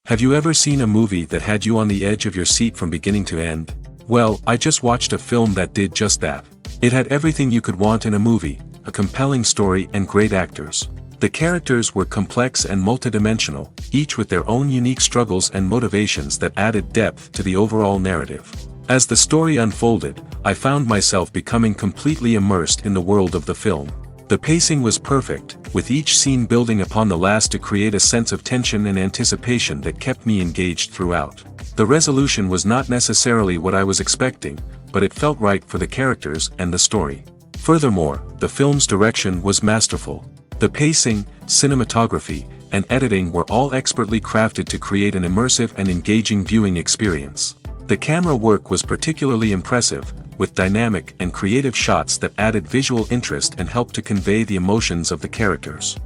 Have you ever seen a movie that had you on the edge of your seat from beginning to end? Well, I just watched a film that did just that. It had everything you could want in a movie, a compelling story and great actors. The characters were complex and multidimensional, each with their own unique struggles and motivations that added depth to the overall narrative. As the story unfolded, I found myself becoming completely immersed in the world of the film. The pacing was perfect, with each scene building upon the last to create a sense of tension and anticipation that kept me engaged throughout. The resolution was not necessarily what I was expecting, but it felt right for the characters and the story. Furthermore, the film's direction was masterful. The pacing, cinematography, and editing were all expertly crafted to create an immersive and engaging viewing experience. The camera work was particularly impressive, with dynamic and creative shots that added visual interest and helped to convey the emotions of the characters.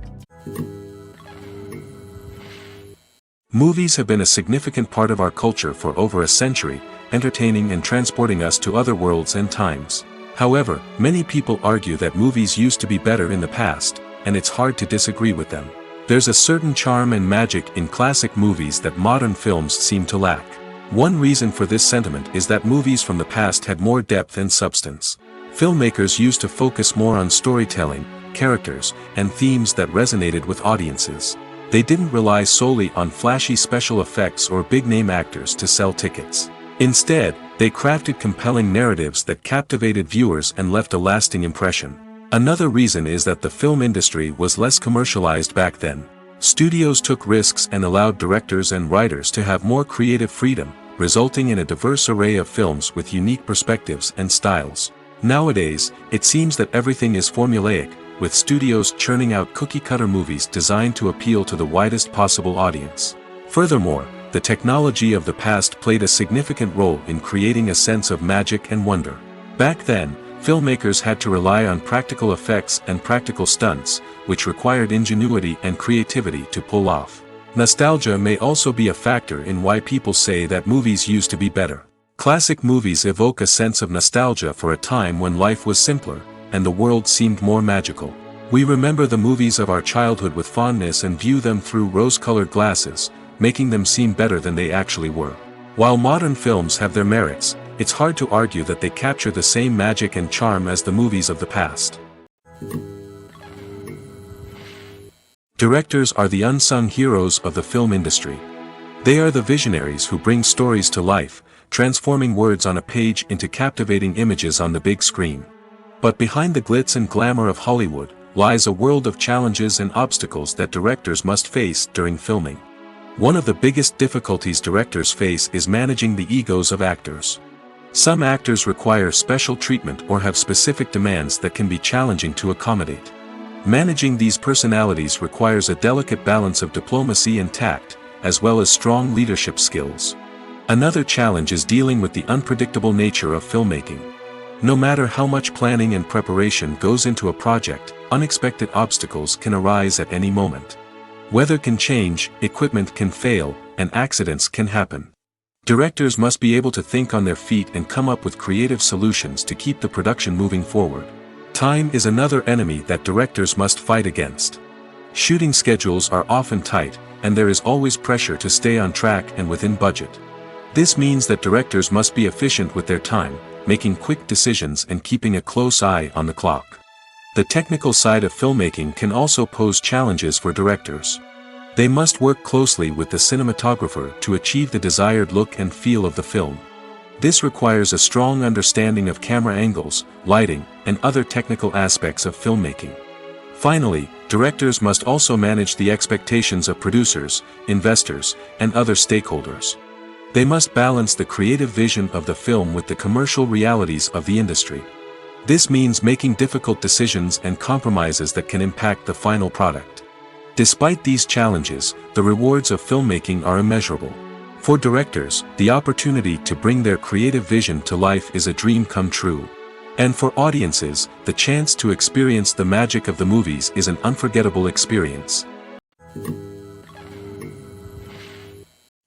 Movies have been a significant part of our culture for over a century, entertaining and transporting us to other worlds and times. However, many people argue that movies used to be better in the past, and it's hard to disagree with them. There's a certain charm and magic in classic movies that modern films seem to lack. One reason for this sentiment is that movies from the past had more depth and substance. Filmmakers used to focus more on storytelling, characters, and themes that resonated with audiences. They didn't rely solely on flashy special effects or big-name actors to sell tickets. Instead, they crafted compelling narratives that captivated viewers and left a lasting impression. Another reason is that the film industry was less commercialized back then. Studios took risks and allowed directors and writers to have more creative freedom, resulting in a diverse array of films with unique perspectives and styles. Nowadays, it seems that everything is formulaic, with studios churning out cookie-cutter movies designed to appeal to the widest possible audience. Furthermore, the technology of the past played a significant role in creating a sense of magic and wonder. Back then, filmmakers had to rely on practical effects and practical stunts, which required ingenuity and creativity to pull off. Nostalgia may also be a factor in why people say that movies used to be better. Classic movies evoke a sense of nostalgia for a time when life was simpler, and the world seemed more magical. We remember the movies of our childhood with fondness and view them through rose-colored glasses, making them seem better than they actually were. While modern films have their merits, it's hard to argue that they capture the same magic and charm as the movies of the past. Directors are the unsung heroes of the film industry. They are the visionaries who bring stories to life, transforming words on a page into captivating images on the big screen. But behind the glitz and glamour of Hollywood, lies a world of challenges and obstacles that directors must face during filming. One of the biggest difficulties directors face is managing the egos of actors. Some actors require special treatment or have specific demands that can be challenging to accommodate. Managing these personalities requires a delicate balance of diplomacy and tact, as well as strong leadership skills. Another challenge is dealing with the unpredictable nature of filmmaking. No matter how much planning and preparation goes into a project, unexpected obstacles can arise at any moment. Weather can change, equipment can fail, and accidents can happen. Directors must be able to think on their feet and come up with creative solutions to keep the production moving forward. Time is another enemy that directors must fight against. Shooting schedules are often tight, and there is always pressure to stay on track and within budget. This means that directors must be efficient with their time, making quick decisions and keeping a close eye on the clock. The technical side of filmmaking can also pose challenges for directors. They must work closely with the cinematographer to achieve the desired look and feel of the film. This requires a strong understanding of camera angles, lighting, and other technical aspects of filmmaking. Finally, directors must also manage the expectations of producers, investors, and other stakeholders. They must balance the creative vision of the film with the commercial realities of the industry. This means making difficult decisions and compromises that can impact the final product. Despite these challenges, the rewards of filmmaking are immeasurable. For directors, the opportunity to bring their creative vision to life is a dream come true. And for audiences, the chance to experience the magic of the movies is an unforgettable experience.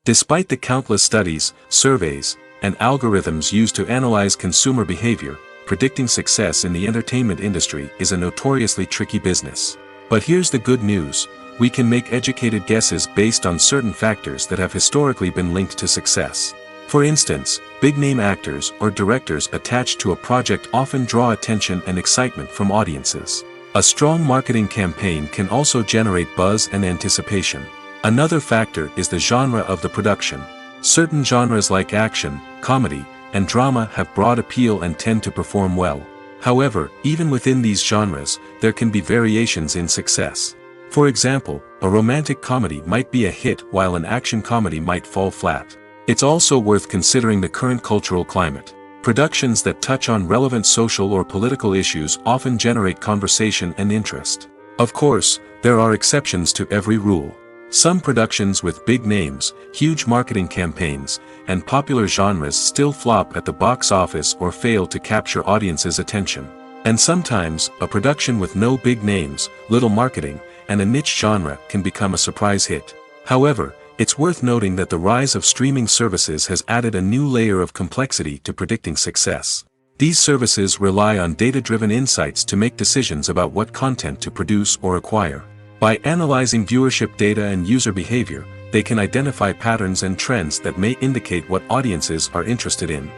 Despite the countless studies, surveys, and algorithms used to analyze consumer behavior, predicting success in the entertainment industry is a notoriously tricky business. But here's the good news, we can make educated guesses based on certain factors that have historically been linked to success. For instance, big-name actors or directors attached to a project often draw attention and excitement from audiences. A strong marketing campaign can also generate buzz and anticipation. Another factor is the genre of the production. Certain genres like action, comedy, and drama have broad appeal and tend to perform well. However, even within these genres, there can be variations in success. For example, a romantic comedy might be a hit while an action comedy might fall flat. It's also worth considering the current cultural climate. Productions that touch on relevant social or political issues often generate conversation and interest. Of course, there are exceptions to every rule. Some productions with big names, huge marketing campaigns, and popular genres still flop at the box office or fail to capture audiences' attention. And sometimes, a production with no big names, little marketing, and a niche genre can become a surprise hit. However, it's worth noting that the rise of streaming services has added a new layer of complexity to predicting success. These services rely on data-driven insights to make decisions about what content to produce or acquire. By analyzing viewership data and user behavior, they can identify patterns and trends that may indicate what audiences are interested in.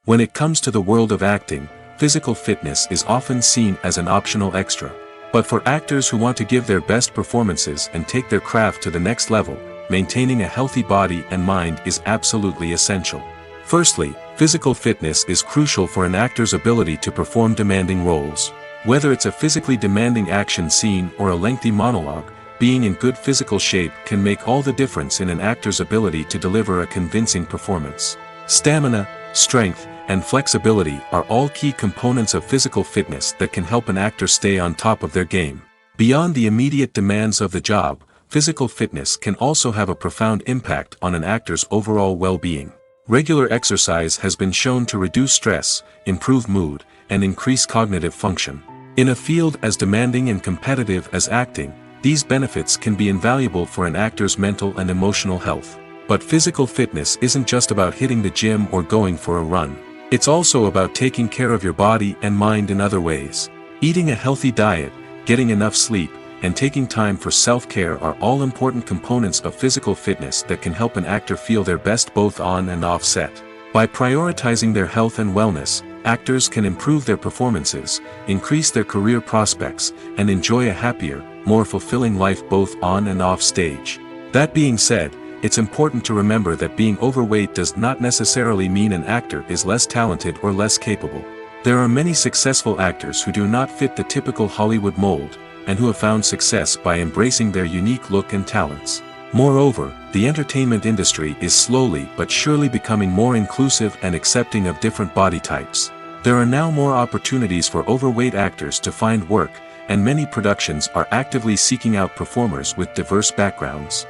When it comes to the world of acting, physical fitness is often seen as an optional extra. But for actors who want to give their best performances and take their craft to the next level, maintaining a healthy body and mind is absolutely essential. Firstly, physical fitness is crucial for an actor's ability to perform demanding roles. Whether it's a physically demanding action scene or a lengthy monologue, being in good physical shape can make all the difference in an actor's ability to deliver a convincing performance. Stamina, strength, and flexibility are all key components of physical fitness that can help an actor stay on top of their game. Beyond the immediate demands of the job, physical fitness can also have a profound impact on an actor's overall well-being. Regular exercise has been shown to reduce stress, improve mood, and increase cognitive function. In a field as demanding and competitive as acting, these benefits can be invaluable for an actor's mental and emotional health. But physical fitness isn't just about hitting the gym or going for a run. It's also about taking care of your body and mind in other ways. Eating a healthy diet, getting enough sleep, and taking time for self-care are all important components of physical fitness that can help an actor feel their best both on and off set. By prioritizing their health and wellness, actors can improve their performances, increase their career prospects, and enjoy a happier, more fulfilling life both on and off stage. That being said, it's important to remember that being overweight does not necessarily mean an actor is less talented or less capable. There are many successful actors who do not fit the typical Hollywood mold, and who have found success by embracing their unique look and talents. Moreover, the entertainment industry is slowly but surely becoming more inclusive and accepting of different body types. There are now more opportunities for overweight actors to find work, and many productions are actively seeking out performers with diverse backgrounds.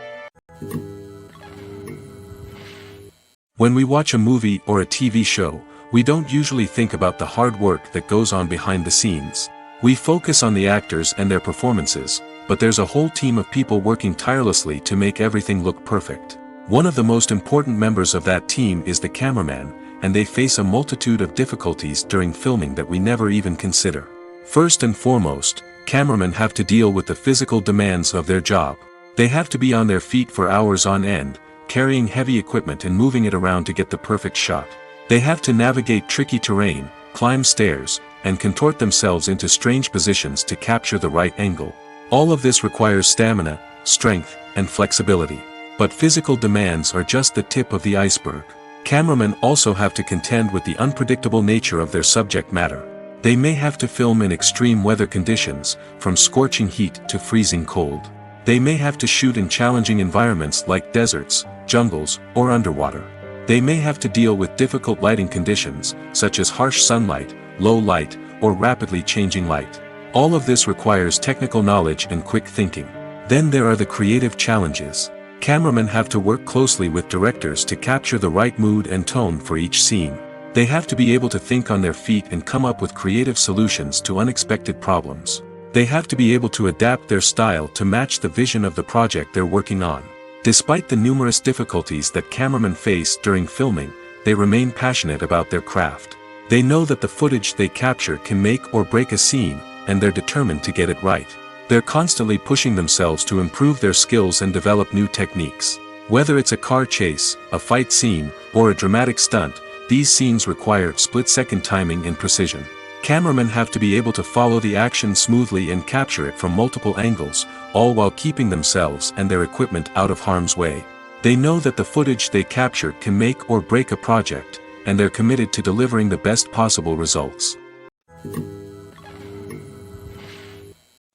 When we watch a movie or a TV show, we don't usually think about the hard work that goes on behind the scenes. We focus on the actors and their performances, but there's a whole team of people working tirelessly to make everything look perfect. One of the most important members of that team is the cameraman, and they face a multitude of difficulties during filming that we never even consider. First and foremost, cameramen have to deal with the physical demands of their job. They have to be on their feet for hours on end, carrying heavy equipment and moving it around to get the perfect shot. They have to navigate tricky terrain, climb stairs, and contort themselves into strange positions to capture the right angle. All of this requires stamina, strength, and flexibility. But physical demands are just the tip of the iceberg. Cameramen also have to contend with the unpredictable nature of their subject matter. They may have to film in extreme weather conditions, from scorching heat to freezing cold. They may have to shoot in challenging environments like deserts, jungles, or underwater. They may have to deal with difficult lighting conditions, such as harsh sunlight, low light, or rapidly changing light. All of this requires technical knowledge and quick thinking. Then there are the creative challenges. Cameramen have to work closely with directors to capture the right mood and tone for each scene. They have to be able to think on their feet and come up with creative solutions to unexpected problems. They have to be able to adapt their style to match the vision of the project they're working on. Despite the numerous difficulties that cameramen face during filming, they remain passionate about their craft. They know that the footage they capture can make or break a scene, and they're determined to get it right. They're constantly pushing themselves to improve their skills and develop new techniques. Whether it's a car chase, a fight scene, or a dramatic stunt, these scenes require split-second timing and precision. Cameramen have to be able to follow the action smoothly and capture it from multiple angles, all while keeping themselves and their equipment out of harm's way. They know that the footage they capture can make or break a project, and they're committed to delivering the best possible results.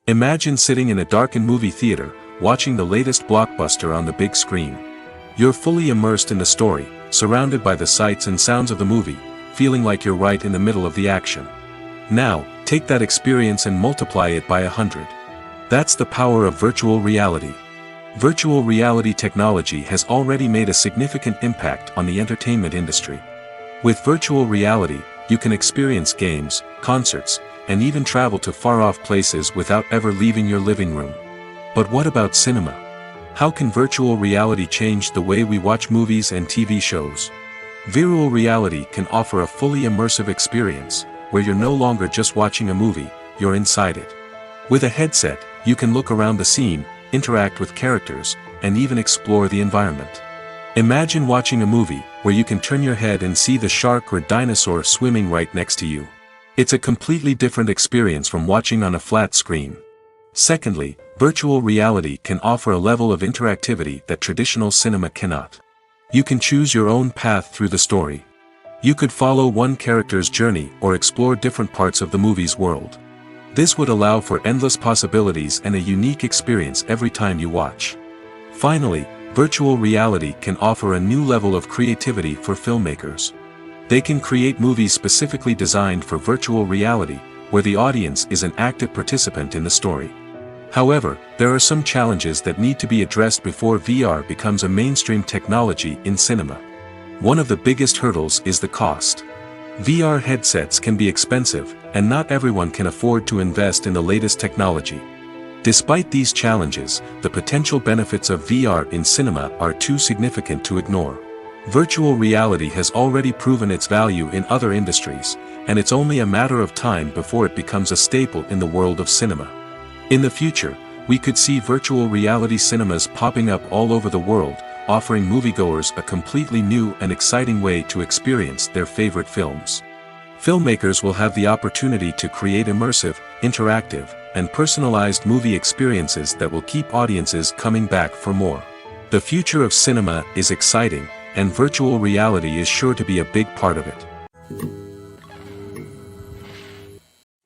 Imagine sitting in a darkened movie theater, watching the latest blockbuster on the big screen. You're fully immersed in the story, surrounded by the sights and sounds of the movie, feeling like you're right in the middle of the action. Now, take that experience and multiply it by 100. That's the power of virtual reality. Virtual reality technology has already made a significant impact on the entertainment industry. With virtual reality, you can experience games, concerts, and even travel to far-off places without ever leaving your living room. But what about cinema? How can virtual reality change the way we watch movies and TV shows? Virtual reality can offer a fully immersive experience, where you're no longer just watching a movie, you're inside it. With a headset, you can look around the scene, interact with characters, and even explore the environment. Imagine watching a movie, where you can turn your head and see the shark or dinosaur swimming right next to you. It's a completely different experience from watching on a flat screen. Secondly, virtual reality can offer a level of interactivity that traditional cinema cannot. You can choose your own path through the story. You could follow one character's journey or explore different parts of the movie's world. This would allow for endless possibilities and a unique experience every time you watch. Finally, virtual reality can offer a new level of creativity for filmmakers. They can create movies specifically designed for virtual reality, where the audience is an active participant in the story. However, there are some challenges that need to be addressed before VR becomes a mainstream technology in cinema. One of the biggest hurdles is the cost. VR headsets can be expensive, and not everyone can afford to invest in the latest technology. Despite these challenges, the potential benefits of VR in cinema are too significant to ignore. Virtual reality has already proven its value in other industries, and it's only a matter of time before it becomes a staple in the world of cinema. In the future, we could see virtual reality cinemas popping up all over the world, offering moviegoers a completely new and exciting way to experience their favorite films. Filmmakers will have the opportunity to create immersive, interactive, and personalized movie experiences that will keep audiences coming back for more. The future of cinema is exciting, and virtual reality is sure to be a big part of it.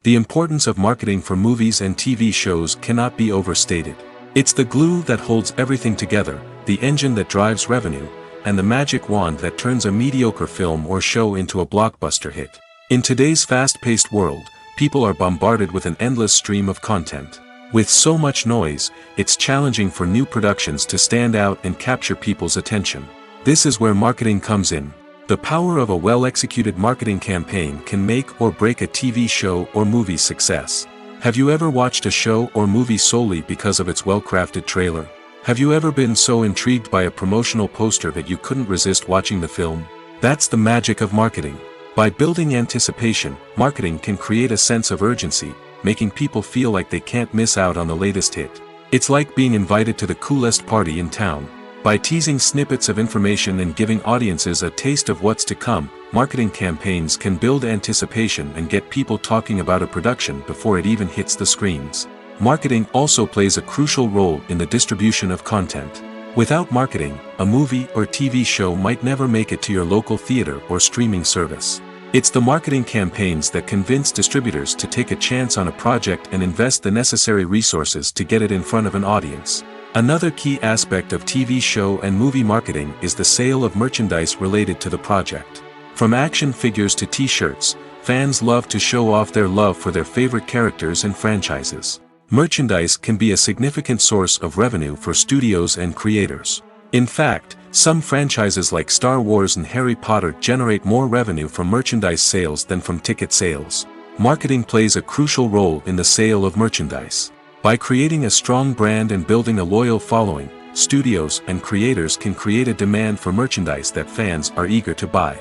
The importance of marketing for movies and TV shows cannot be overstated. It's the glue that holds everything together, the engine that drives revenue, and the magic wand that turns a mediocre film or show into a blockbuster hit. In today's fast-paced world, people are bombarded with an endless stream of content. With so much noise, it's challenging for new productions to stand out and capture people's attention. This is where marketing comes in. The power of a well-executed marketing campaign can make or break a TV show or movie's success. Have you ever watched a show or movie solely because of its well-crafted trailer? Have you ever been so intrigued by a promotional poster that you couldn't resist watching the film? That's the magic of marketing. By building anticipation, marketing can create a sense of urgency, making people feel like they can't miss out on the latest hit. It's like being invited to the coolest party in town. By teasing snippets of information and giving audiences a taste of what's to come, marketing campaigns can build anticipation and get people talking about a production before it even hits the screens. Marketing also plays a crucial role in the distribution of content. Without marketing, a movie or TV show might never make it to your local theater or streaming service. It's the marketing campaigns that convince distributors to take a chance on a project and invest the necessary resources to get it in front of an audience. Another key aspect of TV show and movie marketing is the sale of merchandise related to the project. From action figures to t-shirts, fans love to show off their love for their favorite characters and franchises. Merchandise can be a significant source of revenue for studios and creators. In fact, some franchises like Star Wars and Harry Potter generate more revenue from merchandise sales than from ticket sales. Marketing plays a crucial role in the sale of merchandise. By creating a strong brand and building a loyal following, studios and creators can create a demand for merchandise that fans are eager to buy.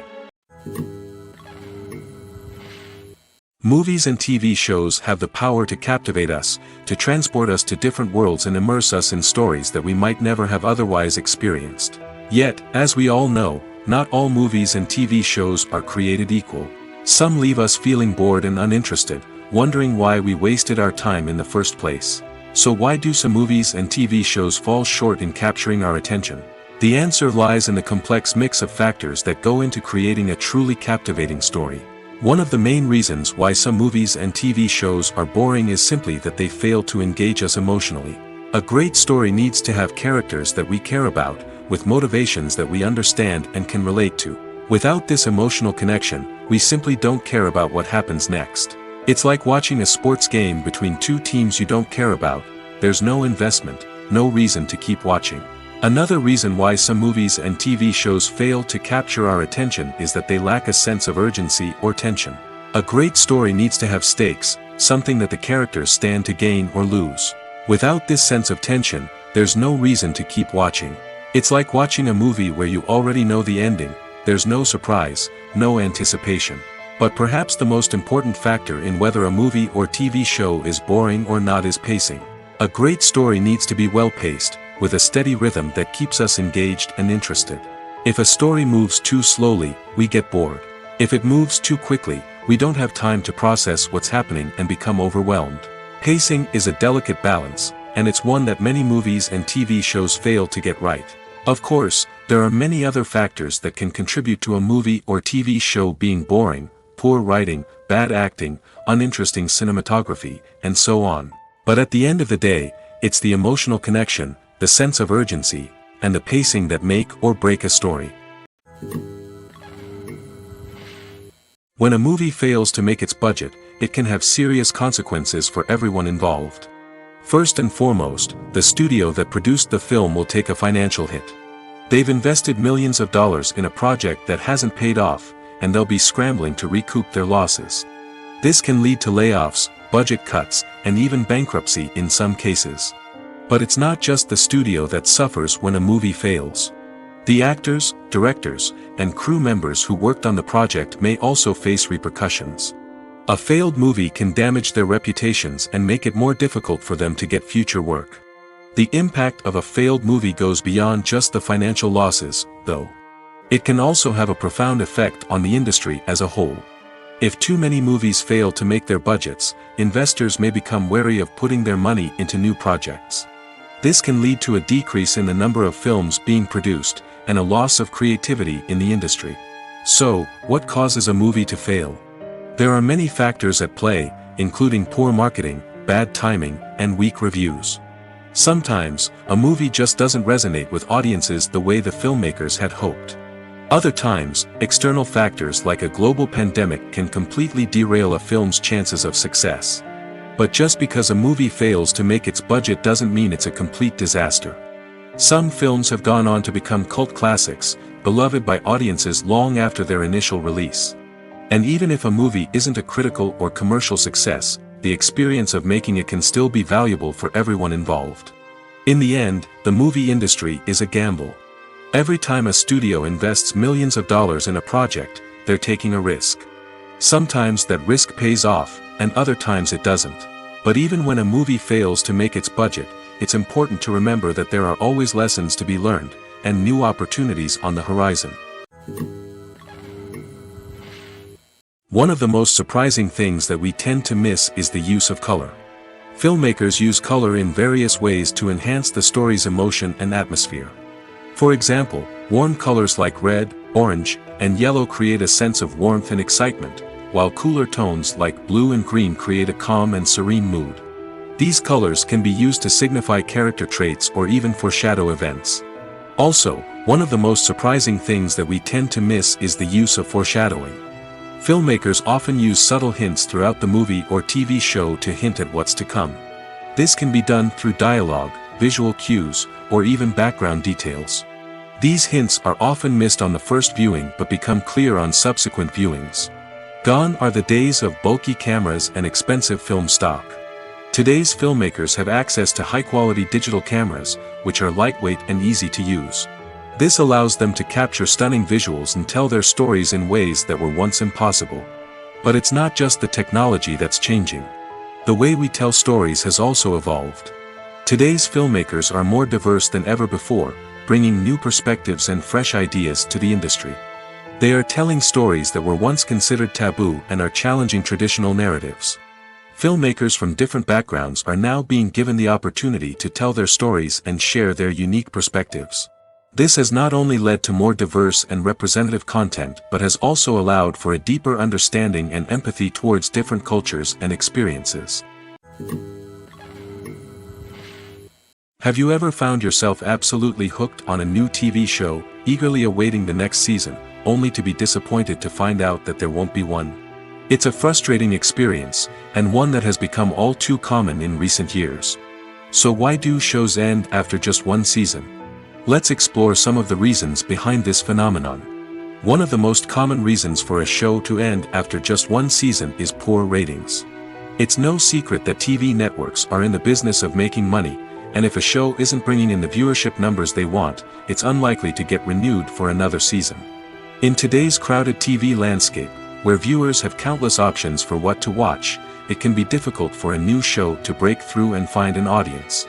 Movies and TV shows have the power to captivate us, to transport us to different worlds and immerse us in stories that we might never have otherwise experienced. Yet, as we all know, not all movies and TV shows are created equal. Some leave us feeling bored and uninterested, wondering why we wasted our time in the first place. So why do some movies and TV shows fall short in capturing our attention? The answer lies in the complex mix of factors that go into creating a truly captivating story. One of the main reasons why some movies and TV shows are boring is simply that they fail to engage us emotionally. A great story needs to have characters that we care about, with motivations that we understand and can relate to. Without this emotional connection, we simply don't care about what happens next. It's like watching a sports game between two teams you don't care about. There's no investment, no reason to keep watching. Another reason why some movies and TV shows fail to capture our attention is that they lack a sense of urgency or tension. A great story needs to have stakes, something that the characters stand to gain or lose. Without this sense of tension, there's no reason to keep watching. It's like watching a movie where you already know the ending. There's no surprise, no anticipation. But perhaps the most important factor in whether a movie or TV show is boring or not is pacing. A great story needs to be well-paced, with a steady rhythm that keeps us engaged and interested. If a story moves too slowly, we get bored. If it moves too quickly, we don't have time to process what's happening and become overwhelmed. Pacing is a delicate balance, and it's one that many movies and TV shows fail to get right. Of course, there are many other factors that can contribute to a movie or TV show being boring: poor writing, bad acting, uninteresting cinematography, and so on. But at the end of the day, it's the emotional connection, the sense of urgency, and the pacing that make or break a story. When a movie fails to make its budget, it can have serious consequences for everyone involved. First and foremost, the studio that produced the film will take a financial hit. They've invested millions of dollars in a project that hasn't paid off, and they'll be scrambling to recoup their losses. This can lead to layoffs, budget cuts, and even bankruptcy in some cases. But it's not just the studio that suffers when a movie fails. The actors, directors, and crew members who worked on the project may also face repercussions. A failed movie can damage their reputations and make it more difficult for them to get future work. The impact of a failed movie goes beyond just the financial losses, though. It can also have a profound effect on the industry as a whole. If too many movies fail to make their budgets, investors may become wary of putting their money into new projects. This can lead to a decrease in the number of films being produced, and a loss of creativity in the industry. So, what causes a movie to fail? There are many factors at play, including poor marketing, bad timing, and weak reviews. Sometimes, a movie just doesn't resonate with audiences the way the filmmakers had hoped. Other times, external factors like a global pandemic can completely derail a film's chances of success. But just because a movie fails to make its budget doesn't mean it's a complete disaster. Some films have gone on to become cult classics, beloved by audiences long after their initial release. And even if a movie isn't a critical or commercial success, the experience of making it can still be valuable for everyone involved. In the end, the movie industry is a gamble. Every time a studio invests millions of dollars in a project, they're taking a risk. Sometimes that risk pays off, and other times it doesn't. But even when a movie fails to make its budget, it's important to remember that there are always lessons to be learned, and new opportunities on the horizon. One of the most surprising things that we tend to miss is the use of color. Filmmakers use color in various ways to enhance the story's emotion and atmosphere. For example, warm colors like red, orange, and yellow create a sense of warmth and excitement, while cooler tones like blue and green create a calm and serene mood. These colors can be used to signify character traits or even foreshadow events. Also, one of the most surprising things that we tend to miss is the use of foreshadowing. Filmmakers often use subtle hints throughout the movie or TV show to hint at what's to come. This can be done through dialogue, visual cues, or even background details. These hints are often missed on the first viewing but become clear on subsequent viewings. Gone are the days of bulky cameras and expensive film stock. Today's filmmakers have access to high-quality digital cameras, which are lightweight and easy to use. This allows them to capture stunning visuals and tell their stories in ways that were once impossible. But it's not just the technology that's changing. The way we tell stories has also evolved. Today's filmmakers are more diverse than ever before, bringing new perspectives and fresh ideas to the industry. They are telling stories that were once considered taboo and are challenging traditional narratives. Filmmakers from different backgrounds are now being given the opportunity to tell their stories and share their unique perspectives. This has not only led to more diverse and representative content but has also allowed for a deeper understanding and empathy towards different cultures and experiences. Have you ever found yourself absolutely hooked on a new TV show, eagerly awaiting the next season, only to be disappointed to find out that there won't be one? It's a frustrating experience, and one that has become all too common in recent years. So why do shows end after just one season? Let's explore some of the reasons behind this phenomenon. One of the most common reasons for a show to end after just one season is poor ratings. It's no secret that TV networks are in the business of making money, and if a show isn't bringing in the viewership numbers they want, it's unlikely to get renewed for another season. In today's crowded TV landscape, where viewers have countless options for what to watch, it can be difficult for a new show to break through and find an audience.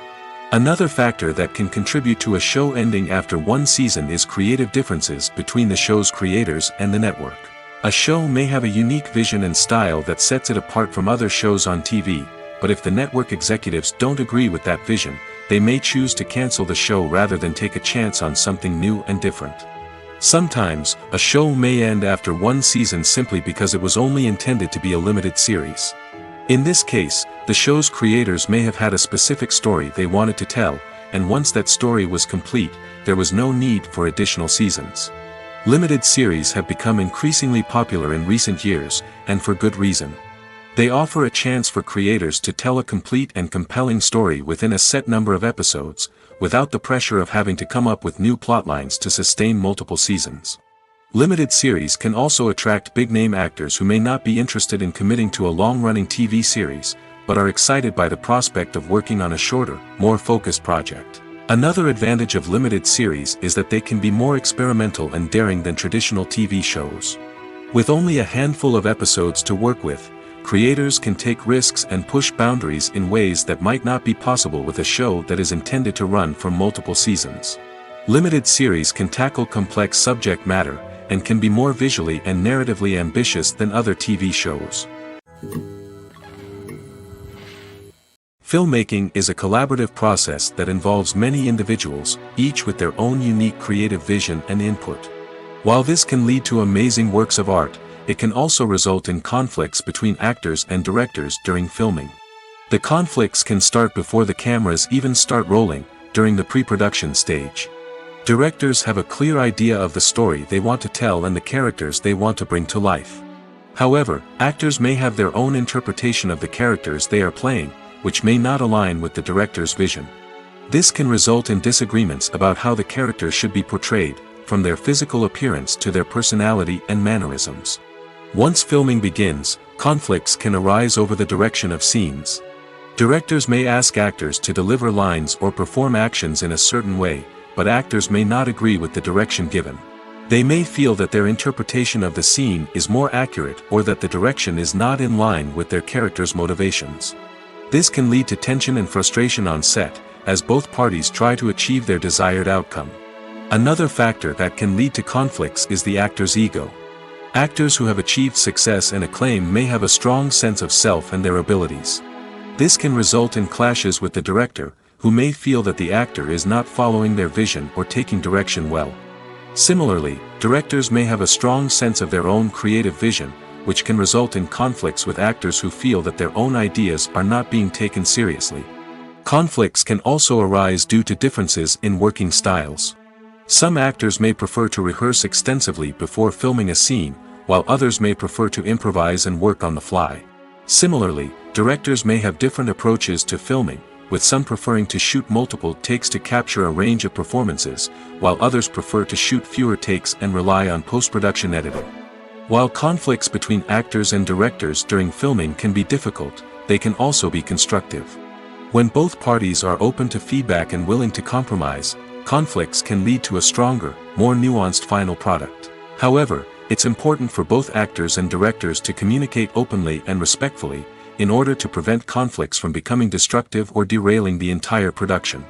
Another factor that can contribute to a show ending after one season is creative differences between the show's creators and the network. A show may have a unique vision and style that sets it apart from other shows on TV, but if the network executives don't agree with that vision, they may choose to cancel the show rather than take a chance on something new and different. Sometimes, a show may end after one season simply because it was only intended to be a limited series. In this case, the show's creators may have had a specific story they wanted to tell, and once that story was complete, there was no need for additional seasons. Limited series have become increasingly popular in recent years, and for good reason. They offer a chance for creators to tell a complete and compelling story within a set number of episodes, without the pressure of having to come up with new plotlines to sustain multiple seasons. Limited series can also attract big-name actors who may not be interested in committing to a long-running TV series, but are excited by the prospect of working on a shorter, more focused project. Another advantage of limited series is that they can be more experimental and daring than traditional TV shows. With only a handful of episodes to work with, creators can take risks and push boundaries in ways that might not be possible with a show that is intended to run for multiple seasons. Limited series can tackle complex subject matter, and can be more visually and narratively ambitious than other TV shows. Filmmaking is a collaborative process that involves many individuals, each with their own unique creative vision and input. While this can lead to amazing works of art, it can also result in conflicts between actors and directors during filming. The conflicts can start before the cameras even start rolling, during the pre-production stage. Directors have a clear idea of the story they want to tell and the characters they want to bring to life. However, actors may have their own interpretation of the characters they are playing, which may not align with the director's vision. This can result in disagreements about how the characters should be portrayed, from their physical appearance to their personality and mannerisms. Once filming begins, conflicts can arise over the direction of scenes. Directors may ask actors to deliver lines or perform actions in a certain way, but actors may not agree with the direction given. They may feel that their interpretation of the scene is more accurate or that the direction is not in line with their character's motivations. This can lead to tension and frustration on set, as both parties try to achieve their desired outcome. Another factor that can lead to conflicts is the actor's ego. Actors who have achieved success and acclaim may have a strong sense of self and their abilities. This can result in clashes with the director, who may feel that the actor is not following their vision or taking direction well. Similarly, directors may have a strong sense of their own creative vision, which can result in conflicts with actors who feel that their own ideas are not being taken seriously. Conflicts can also arise due to differences in working styles. Some actors may prefer to rehearse extensively before filming a scene, while others may prefer to improvise and work on the fly. Similarly, directors may have different approaches to filming, with some preferring to shoot multiple takes to capture a range of performances, while others prefer to shoot fewer takes and rely on post-production editing. While conflicts between actors and directors during filming can be difficult, they can also be constructive. When both parties are open to feedback and willing to compromise, conflicts can lead to a stronger, more nuanced final product. However, It's important for both actors and directors to communicate openly and respectfully, in order to prevent conflicts from becoming destructive or derailing the entire production.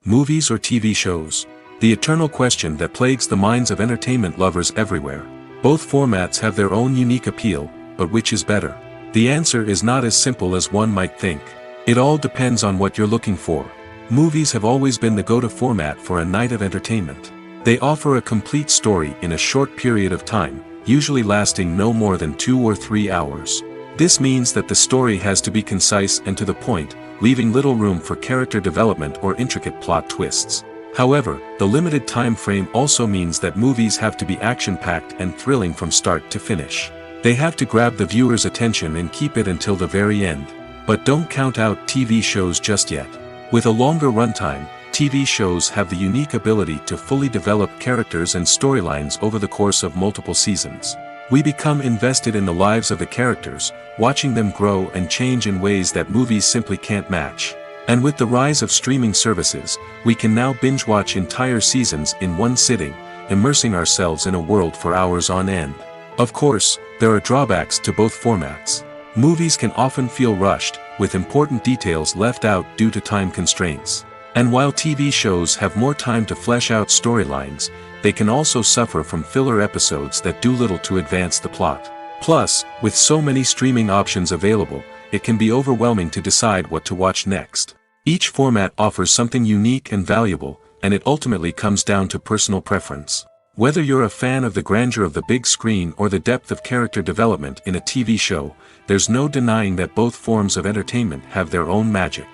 Movies or TV shows? The eternal question that plagues the minds of entertainment lovers everywhere. Both formats have their own unique appeal, but which is better? The answer is not as simple as one might think. It all depends on what you're looking for. Movies have always been the go-to format for a night of entertainment. They offer a complete story in a short period of time, usually lasting no more than 2 or 3 hours. This means that the story has to be concise and to the point, leaving little room for character development or intricate plot twists. However, the limited time frame also means that movies have to be action-packed and thrilling from start to finish. They have to grab the viewer's attention and keep it until the very end. But don't count out TV shows just yet. With a longer runtime, TV shows have the unique ability to fully develop characters and storylines over the course of multiple seasons. We become invested in the lives of the characters, watching them grow and change in ways that movies simply can't match. And with the rise of streaming services, we can now binge-watch entire seasons in one sitting, immersing ourselves in a world for hours on end. Of course, there are drawbacks to both formats. Movies can often feel rushed, with important details left out due to time constraints. And while TV shows have more time to flesh out storylines, they can also suffer from filler episodes that do little to advance the plot. Plus, with so many streaming options available, it can be overwhelming to decide what to watch next. Each format offers something unique and valuable, and it ultimately comes down to personal preference. Whether you're a fan of the grandeur of the big screen or the depth of character development in a TV show, there's no denying that both forms of entertainment have their own magic.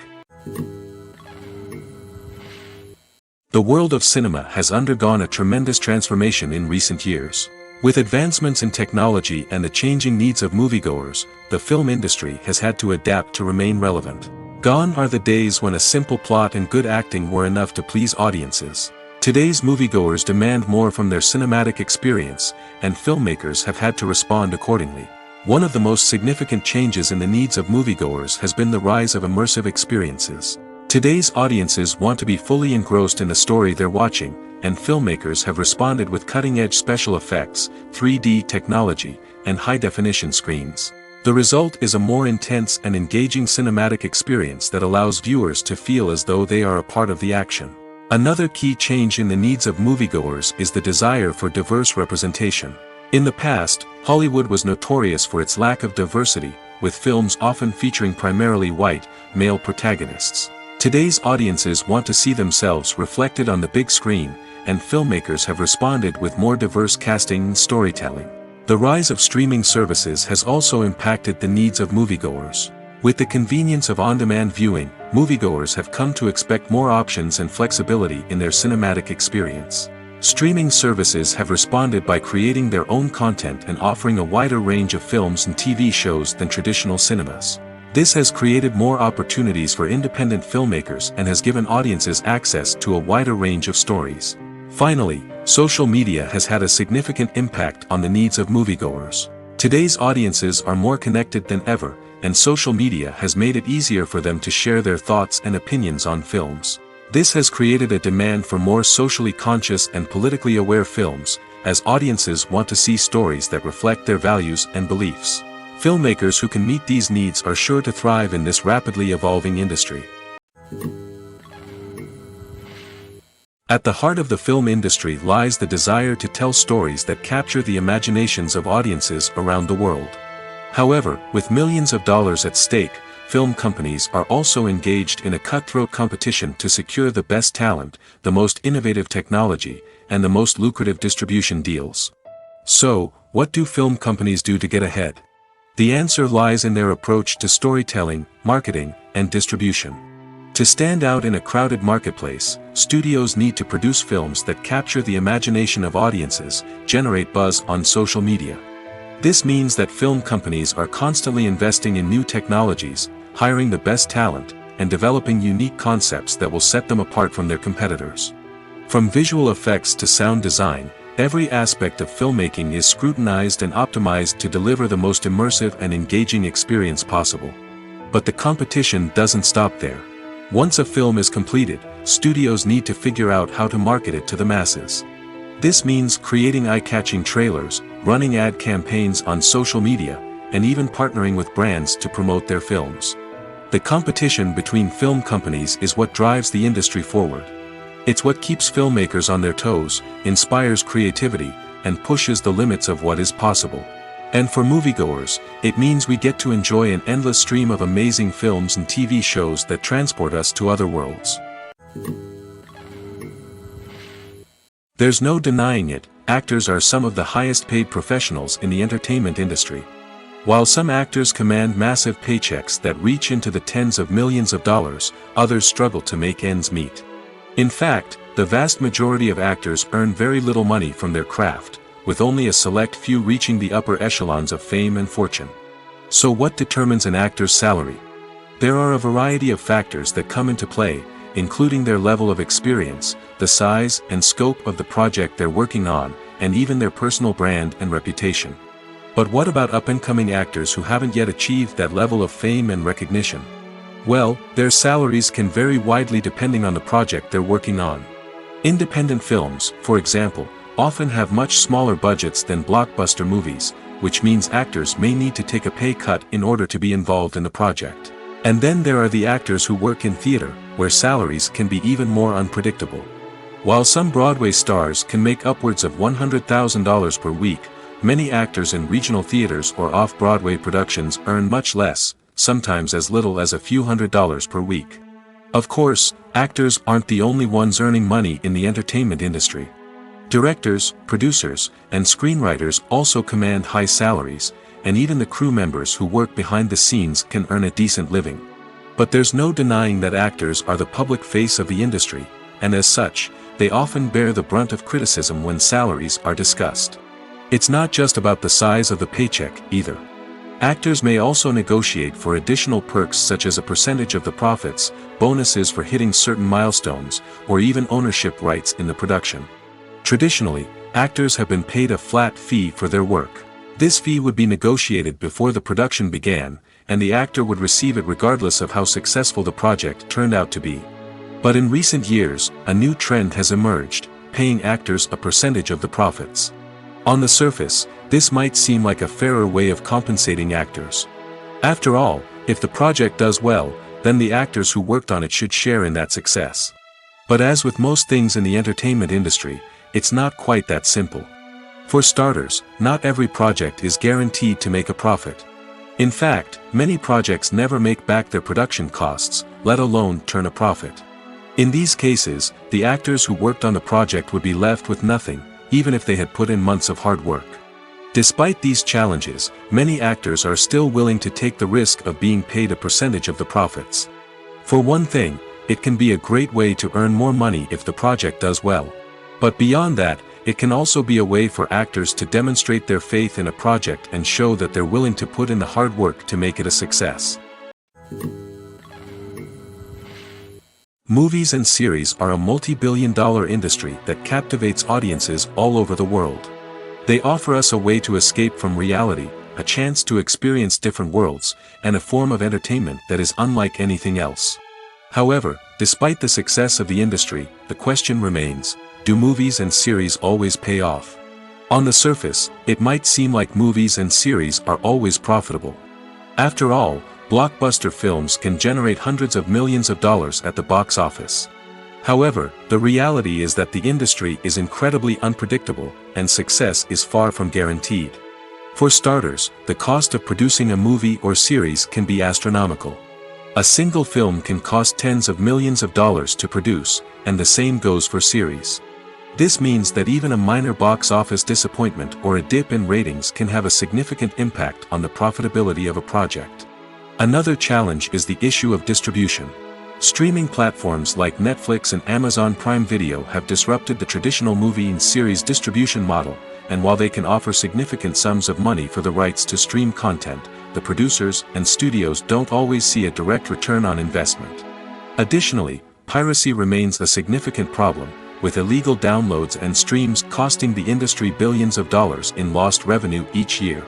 The world of cinema has undergone a tremendous transformation in recent years. With advancements in technology and the changing needs of moviegoers, the film industry has had to adapt to remain relevant. Gone are the days when a simple plot and good acting were enough to please audiences. Today's moviegoers demand more from their cinematic experience, and filmmakers have had to respond accordingly. One of the most significant changes in the needs of moviegoers has been the rise of immersive experiences. Today's audiences want to be fully engrossed in the story they're watching, and filmmakers have responded with cutting-edge special effects, 3D technology, and high-definition screens. The result is a more intense and engaging cinematic experience that allows viewers to feel as though they are a part of the action. Another key change in the needs of moviegoers is the desire for diverse representation. In the past, Hollywood was notorious for its lack of diversity, with films often featuring primarily white, male protagonists. Today's audiences want to see themselves reflected on the big screen, and filmmakers have responded with more diverse casting and storytelling. The rise of streaming services has also impacted the needs of moviegoers. With the convenience of on-demand viewing, moviegoers have come to expect more options and flexibility in their cinematic experience. Streaming services have responded by creating their own content and offering a wider range of films and TV shows than traditional cinemas. This has created more opportunities for independent filmmakers and has given audiences access to a wider range of stories. Finally, social media has had a significant impact on the needs of moviegoers. Today's audiences are more connected than ever, and social media has made it easier for them to share their thoughts and opinions on films. This has created a demand for more socially conscious and politically aware films, as audiences want to see stories that reflect their values and beliefs. Filmmakers who can meet these needs are sure to thrive in this rapidly evolving industry. At the heart of the film industry lies the desire to tell stories that capture the imaginations of audiences around the world. However, with millions of dollars at stake, film companies are also engaged in a cutthroat competition to secure the best talent, the most innovative technology, and the most lucrative distribution deals. So, what do film companies do to get ahead? The answer lies in their approach to storytelling, marketing, and distribution. To stand out in a crowded marketplace, studios need to produce films that capture the imagination of audiences, generate buzz on social media. This means that film companies are constantly investing in new technologies, hiring the best talent, and developing unique concepts that will set them apart from their competitors. From visual effects to sound design, every aspect of filmmaking is scrutinized and optimized to deliver the most immersive and engaging experience possible. But the competition doesn't stop there. Once a film is completed, studios need to figure out how to market it to the masses. This means creating eye-catching trailers, running ad campaigns on social media, and even partnering with brands to promote their films. The competition between film companies is what drives the industry forward. It's what keeps filmmakers on their toes, inspires creativity, and pushes the limits of what is possible. And for moviegoers, it means we get to enjoy an endless stream of amazing films and TV shows that transport us to other worlds. There's no denying it, actors are some of the highest paid professionals in the entertainment industry. While some actors command massive paychecks that reach into the tens of millions of dollars, others struggle to make ends meet. In fact, the vast majority of actors earn very little money from their craft, with only a select few reaching the upper echelons of fame and fortune. So what determines an actor's salary? There are a variety of factors that come into play, including their level of experience, the size and scope of the project they're working on, and even their personal brand and reputation. But what about up-and-coming actors who haven't yet achieved that level of fame and recognition? Well, their salaries can vary widely depending on the project they're working on. Independent films, for example, often have much smaller budgets than blockbuster movies, which means actors may need to take a pay cut in order to be involved in the project. And then there are the actors who work in theater, where salaries can be even more unpredictable. While some Broadway stars can make upwards of $100,000 per week, many actors in regional theaters or off-Broadway productions earn much less, sometimes as little as a few $100s per week. Of course, actors aren't the only ones earning money in the entertainment industry. Directors, producers, and screenwriters also command high salaries, and even the crew members who work behind the scenes can earn a decent living. But there's no denying that actors are the public face of the industry, and as such, they often bear the brunt of criticism when salaries are discussed. It's not just about the size of the paycheck, either. Actors may also negotiate for additional perks such as a percentage of the profits, bonuses for hitting certain milestones, or even ownership rights in the production. Traditionally, actors have been paid a flat fee for their work. This fee would be negotiated before the production began, and the actor would receive it regardless of how successful the project turned out to be. But in recent years, a new trend has emerged, paying actors a percentage of the profits. On the surface, this might seem like a fairer way of compensating actors. After all, if the project does well, then the actors who worked on it should share in that success. But as with most things in the entertainment industry, it's not quite that simple. For starters, not every project is guaranteed to make a profit. In fact, many projects never make back their production costs, let alone turn a profit. In these cases, the actors who worked on the project would be left with nothing, even if they had put in months of hard work. Despite these challenges, many actors are still willing to take the risk of being paid a percentage of the profits. For one thing, it can be a great way to earn more money if the project does well. But beyond that, it can also be a way for actors to demonstrate their faith in a project and show that they're willing to put in the hard work to make it a success. Movies and series are a multi-billion-dollar industry that captivates audiences all over the world. They offer us a way to escape from reality, a chance to experience different worlds, and a form of entertainment that is unlike anything else. However, despite the success of the industry, the question remains, do movies and series always pay off? On the surface, it might seem like movies and series are always profitable. After all, blockbuster films can generate hundreds of millions of dollars at the box office. However, the reality is that the industry is incredibly unpredictable, and success is far from guaranteed. For starters, the cost of producing a movie or series can be astronomical. A single film can cost tens of millions of dollars to produce, and the same goes for series. This means that even a minor box office disappointment or a dip in ratings can have a significant impact on the profitability of a project. Another challenge is the issue of distribution. Streaming platforms like Netflix and Amazon Prime Video have disrupted the traditional movie and series distribution model, and while they can offer significant sums of money for the rights to stream content, the producers and studios don't always see a direct return on investment. Additionally, piracy remains a significant problem, with illegal downloads and streams costing the industry billions of dollars in lost revenue each year.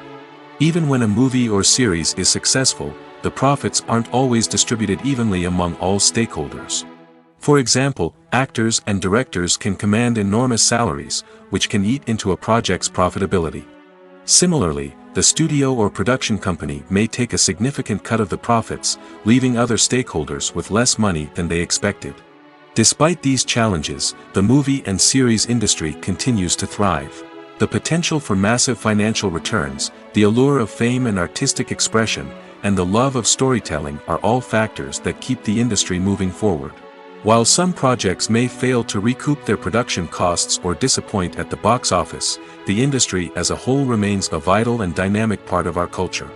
Even when a movie or series is successful, the profits aren't always distributed evenly among all stakeholders. For example, actors and directors can command enormous salaries, which can eat into a project's profitability. Similarly, the studio or production company may take a significant cut of the profits, leaving other stakeholders with less money than they expected. Despite these challenges, the movie and series industry continues to thrive. The potential for massive financial returns, the allure of fame and artistic expression, and the love of storytelling are all factors that keep the industry moving forward. While some projects may fail to recoup their production costs or disappoint at the box office, the industry as a whole remains a vital and dynamic part of our culture.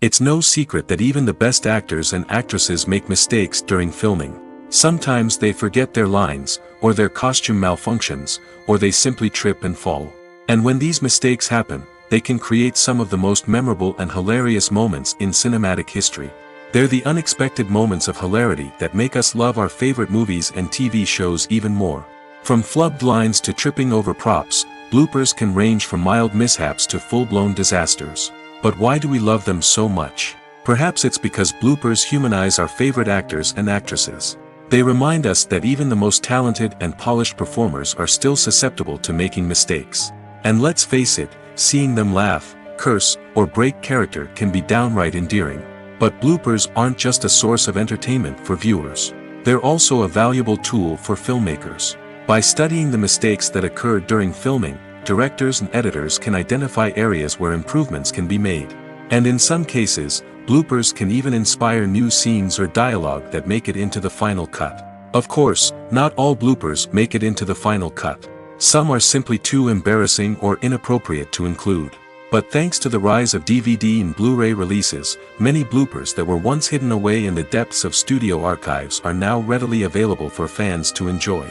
It's no secret that even the best actors and actresses make mistakes during filming. Sometimes they forget their lines, or their costume malfunctions, or they simply trip and fall. And when these mistakes happen, they can create some of the most memorable and hilarious moments in cinematic history. They're the unexpected moments of hilarity that make us love our favorite movies and TV shows even more. From flubbed lines to tripping over props, bloopers can range from mild mishaps to full-blown disasters. But why do we love them so much? Perhaps it's because bloopers humanize our favorite actors and actresses. They remind us that even the most talented and polished performers are still susceptible to making mistakes. And let's face it, seeing them laugh, curse, or break character can be downright endearing. But bloopers aren't just a source of entertainment for viewers. They're also a valuable tool for filmmakers. By studying the mistakes that occurred during filming, directors and editors can identify areas where improvements can be made. And in some cases, bloopers can even inspire new scenes or dialogue that make it into the final cut. Of course, not all bloopers make it into the final cut. Some are simply too embarrassing or inappropriate to include. But thanks to the rise of DVD and Blu-ray releases, many bloopers that were once hidden away in the depths of studio archives are now readily available for fans to enjoy.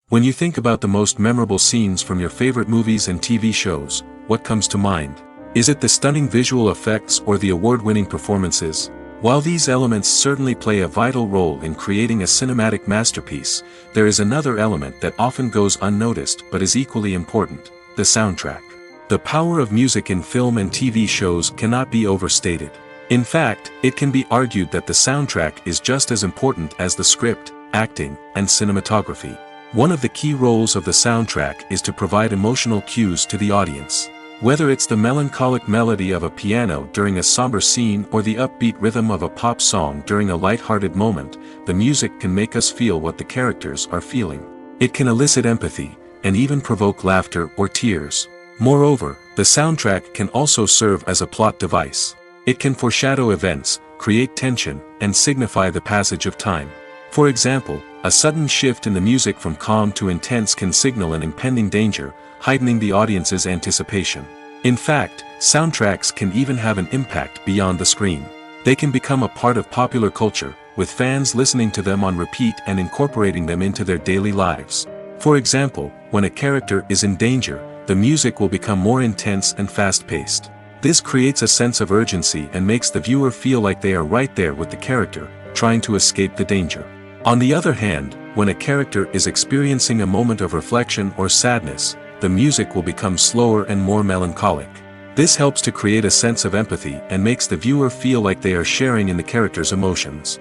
When you think about the most memorable scenes from your favorite movies and TV shows, what comes to mind? Is it the stunning visual effects or the award-winning performances? While these elements certainly play a vital role in creating a cinematic masterpiece, there is another element that often goes unnoticed but is equally important: the soundtrack. The power of music in film and TV shows cannot be overstated. In fact, it can be argued that the soundtrack is just as important as the script, acting, and cinematography. One of the key roles of the soundtrack is to provide emotional cues to the audience. Whether it's the melancholic melody of a piano during a somber scene or the upbeat rhythm of a pop song during a light-hearted moment, the music can make us feel what the characters are feeling. It can elicit empathy, and even provoke laughter or tears. Moreover, the soundtrack can also serve as a plot device. It can foreshadow events, create tension, and signify the passage of time. For example, a sudden shift in the music from calm to intense can signal an impending danger, heightening the audience's anticipation. In fact, soundtracks can even have an impact beyond the screen. They can become a part of popular culture, with fans listening to them on repeat and incorporating them into their daily lives. For example, when a character is in danger, the music will become more intense and fast-paced. This creates a sense of urgency and makes the viewer feel like they are right there with the character, trying to escape the danger. On the other hand, when a character is experiencing a moment of reflection or sadness, the music will become slower and more melancholic. This helps to create a sense of empathy and makes the viewer feel like they are sharing in the character's emotions.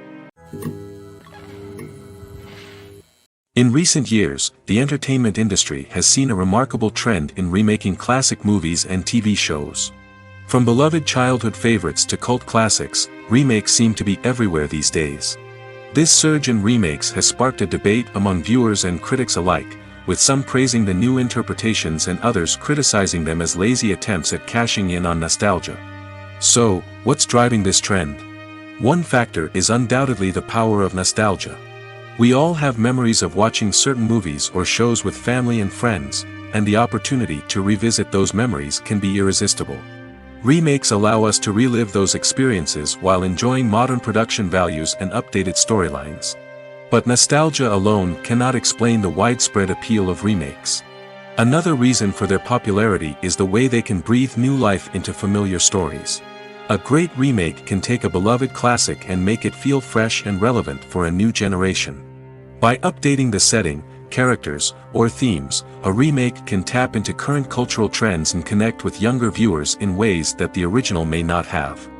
In recent years, the entertainment industry has seen a remarkable trend in remaking classic movies and TV shows. From beloved childhood favorites to cult classics, remakes seem to be everywhere these days. This surge in remakes has sparked a debate among viewers and critics alike, with some praising the new interpretations and others criticizing them as lazy attempts at cashing in on nostalgia. So, what's driving this trend? One factor is undoubtedly the power of nostalgia. We all have memories of watching certain movies or shows with family and friends, and the opportunity to revisit those memories can be irresistible. Remakes allow us to relive those experiences while enjoying modern production values and updated storylines. But nostalgia alone cannot explain the widespread appeal of remakes. Another reason for their popularity is the way they can breathe new life into familiar stories. A great remake can take a beloved classic and make it feel fresh and relevant for a new generation. By updating the setting, characters, or themes, a remake can tap into current cultural trends and connect with younger viewers in ways that the original may not have.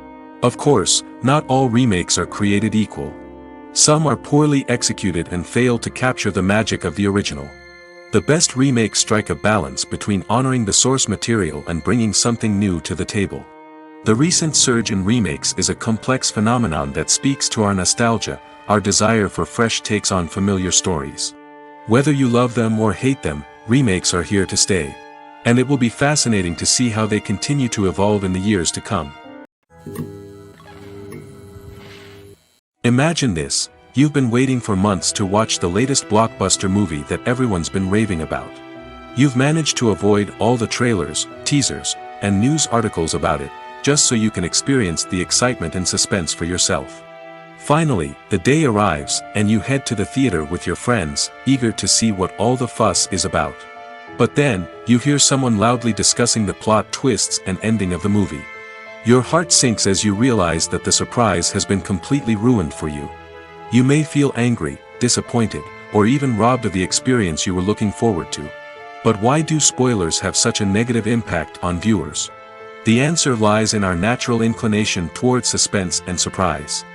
Of course, not all remakes are created equal. Some are poorly executed and fail to capture the magic of the original. The best remakes strike a balance between honoring the source material and bringing something new to the table. The recent surge in remakes is a complex phenomenon that speaks to our nostalgia, our desire for fresh takes on familiar stories. Whether you love them or hate them, remakes are here to stay. And it will be fascinating to see how they continue to evolve in the years to come. Imagine this. You've been waiting for months to watch the latest blockbuster movie that everyone's been raving about. You've managed to avoid all the trailers, teasers, and news articles about it, just so you can experience the excitement and suspense for yourself. Finally, the day arrives, and you head to the theater with your friends, eager to see what all the fuss is about. But then, you hear someone loudly discussing the plot twists and ending of the movie. Your heart sinks as you realize that the surprise has been completely ruined for you. You may feel angry, disappointed, or even robbed of the experience you were looking forward to. But why do spoilers have such a negative impact on viewers? The answer lies in our natural inclination toward suspense and surprise.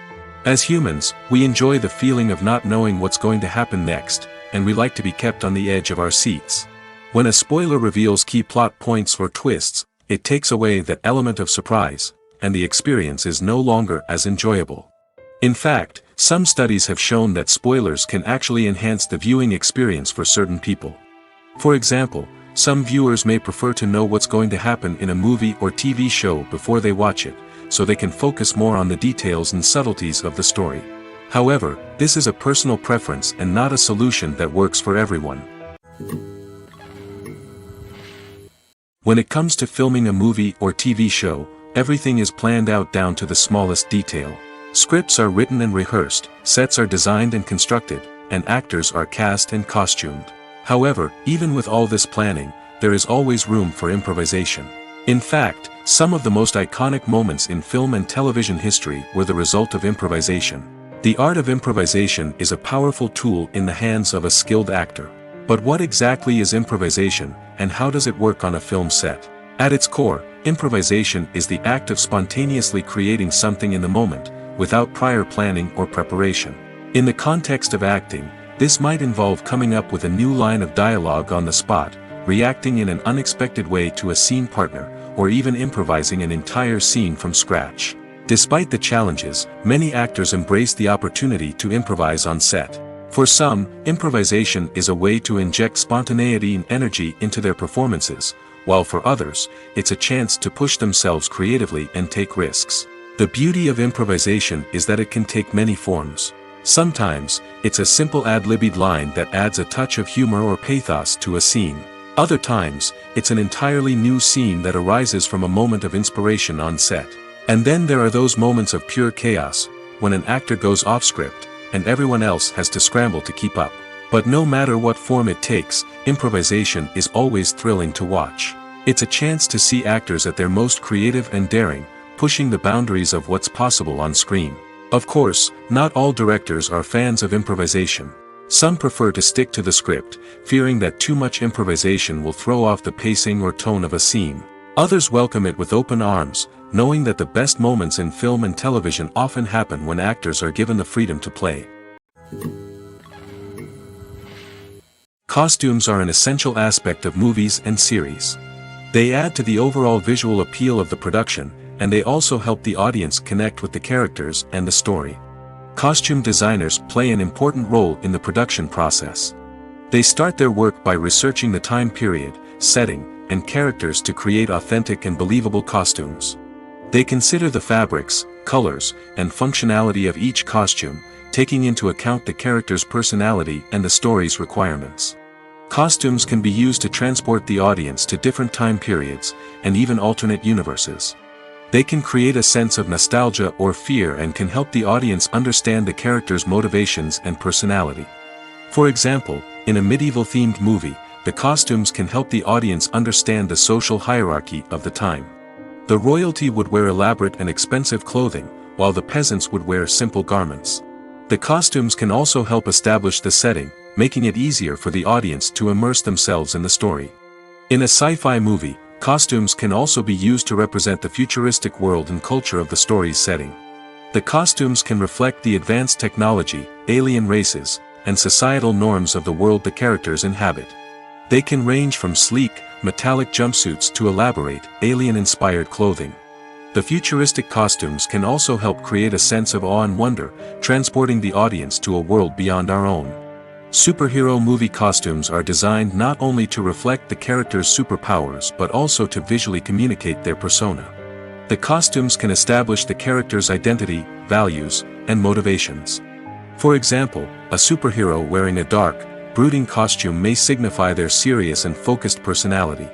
As humans, we enjoy the feeling of not knowing what's going to happen next, and we like to be kept on the edge of our seats. When a spoiler reveals key plot points or twists, it takes away that element of surprise, and the experience is no longer as enjoyable. In fact, some studies have shown that spoilers can actually enhance the viewing experience for certain people. For example, some viewers may prefer to know what's going to happen in a movie or TV show before they watch it, so they can focus more on the details and subtleties of the story. However, this is a personal preference and not a solution that works for everyone. When it comes to filming a movie or TV show, everything is planned out down to the smallest detail. Scripts are written and rehearsed, sets are designed and constructed, and actors are cast and costumed. However, even with all this planning, there is always room for improvisation. In fact, some of the most iconic moments in film and television history were the result of improvisation. The art of improvisation is a powerful tool in the hands of a skilled actor. But what exactly is improvisation, and how does it work on a film set? At its core, improvisation is the act of spontaneously creating something in the moment, without prior planning or preparation. In the context of acting, this might involve coming up with a new line of dialogue on the spot, reacting in an unexpected way to a scene partner, or even improvising an entire scene from scratch. Despite the challenges, many actors embrace the opportunity to improvise on set. For some, improvisation is a way to inject spontaneity and energy into their performances, while for others, it's a chance to push themselves creatively and take risks. The beauty of improvisation is that it can take many forms. Sometimes, it's a simple ad-libbed line that adds a touch of humor or pathos to a scene. Other times, it's an entirely new scene that arises from a moment of inspiration on set. And then there are those moments of pure chaos, when an actor goes off script, and everyone else has to scramble to keep up. But no matter what form it takes, improvisation is always thrilling to watch. It's a chance to see actors at their most creative and daring, pushing the boundaries of what's possible on screen. Of course, not all directors are fans of improvisation. Some prefer to stick to the script, fearing that too much improvisation will throw off the pacing or tone of a scene. Others welcome it with open arms, knowing that the best moments in film and television often happen when actors are given the freedom to play. Costumes are an essential aspect of movies and series. They add to the overall visual appeal of the production, and they also help the audience connect with the characters and the story. Costume designers play an important role in the production process. They start their work by researching the time period, setting, and characters to create authentic and believable costumes. They consider the fabrics, colors, and functionality of each costume, taking into account the character's personality and the story's requirements. Costumes can be used to transport the audience to different time periods, and even alternate universes. They can create a sense of nostalgia or fear and can help the audience understand the character's motivations and personality. For example, in a medieval-themed movie, the costumes can help the audience understand the social hierarchy of the time. The royalty would wear elaborate and expensive clothing, while the peasants would wear simple garments. The costumes can also help establish the setting, making it easier for the audience to immerse themselves in the story. In a sci-fi movie, Costumes can also be used to represent the futuristic world and culture of the story's setting. The costumes can reflect the advanced technology, alien races, and societal norms of the world the characters inhabit. They can range from sleek, metallic jumpsuits to elaborate, alien-inspired clothing. The futuristic costumes can also help create a sense of awe and wonder, transporting the audience to a world beyond our own. Superhero movie costumes are designed not only to reflect the character's superpowers but also to visually communicate their persona. The costumes can establish the character's identity, values, and motivations. For example, a superhero wearing a dark, brooding costume may signify their serious and focused personality.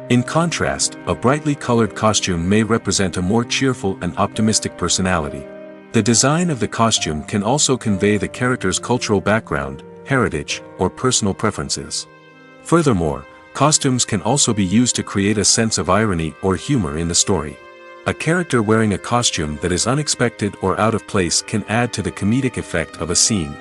In contrast, a brightly colored costume may represent a more cheerful and optimistic personality. The design of the costume can also convey the character's cultural background, heritage, or personal preferences. Furthermore, costumes can also be used to create a sense of irony or humor in the story. A character wearing a costume that is unexpected or out of place can add to the comedic effect of a scene.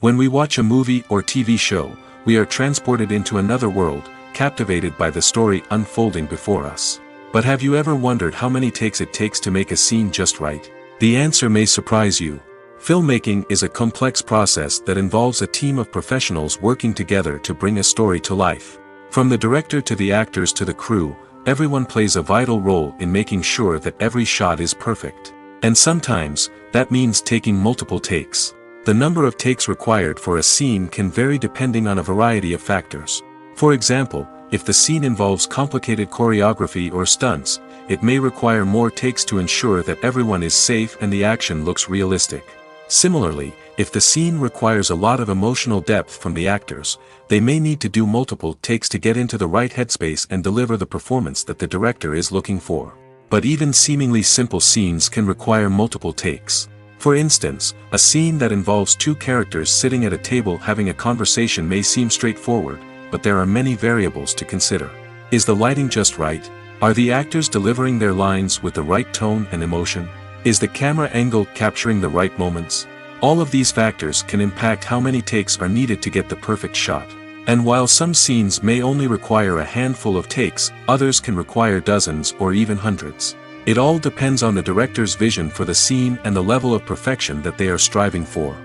When we watch a movie or TV show, we are transported into another world, captivated by the story unfolding before us. But have you ever wondered how many takes it takes to make a scene just right? The answer may surprise you. Filmmaking is a complex process that involves a team of professionals working together to bring a story to life. From the director to the actors to the crew, everyone plays a vital role in making sure that every shot is perfect. And sometimes, that means taking multiple takes. The number of takes required for a scene can vary depending on a variety of factors. For example, if the scene involves complicated choreography or stunts, it may require more takes to ensure that everyone is safe and the action looks realistic. Similarly, if the scene requires a lot of emotional depth from the actors, they may need to do multiple takes to get into the right headspace and deliver the performance that the director is looking for. But even seemingly simple scenes can require multiple takes. For instance, a scene that involves two characters sitting at a table having a conversation may seem straightforward, but there are many variables to consider. Is the lighting just right? Are the actors delivering their lines with the right tone and emotion? Is the camera angle capturing the right moments? All of these factors can impact how many takes are needed to get the perfect shot. And while some scenes may only require a handful of takes, others can require dozens or even hundreds. It all depends on the director's vision for the scene and the level of perfection that they are striving for.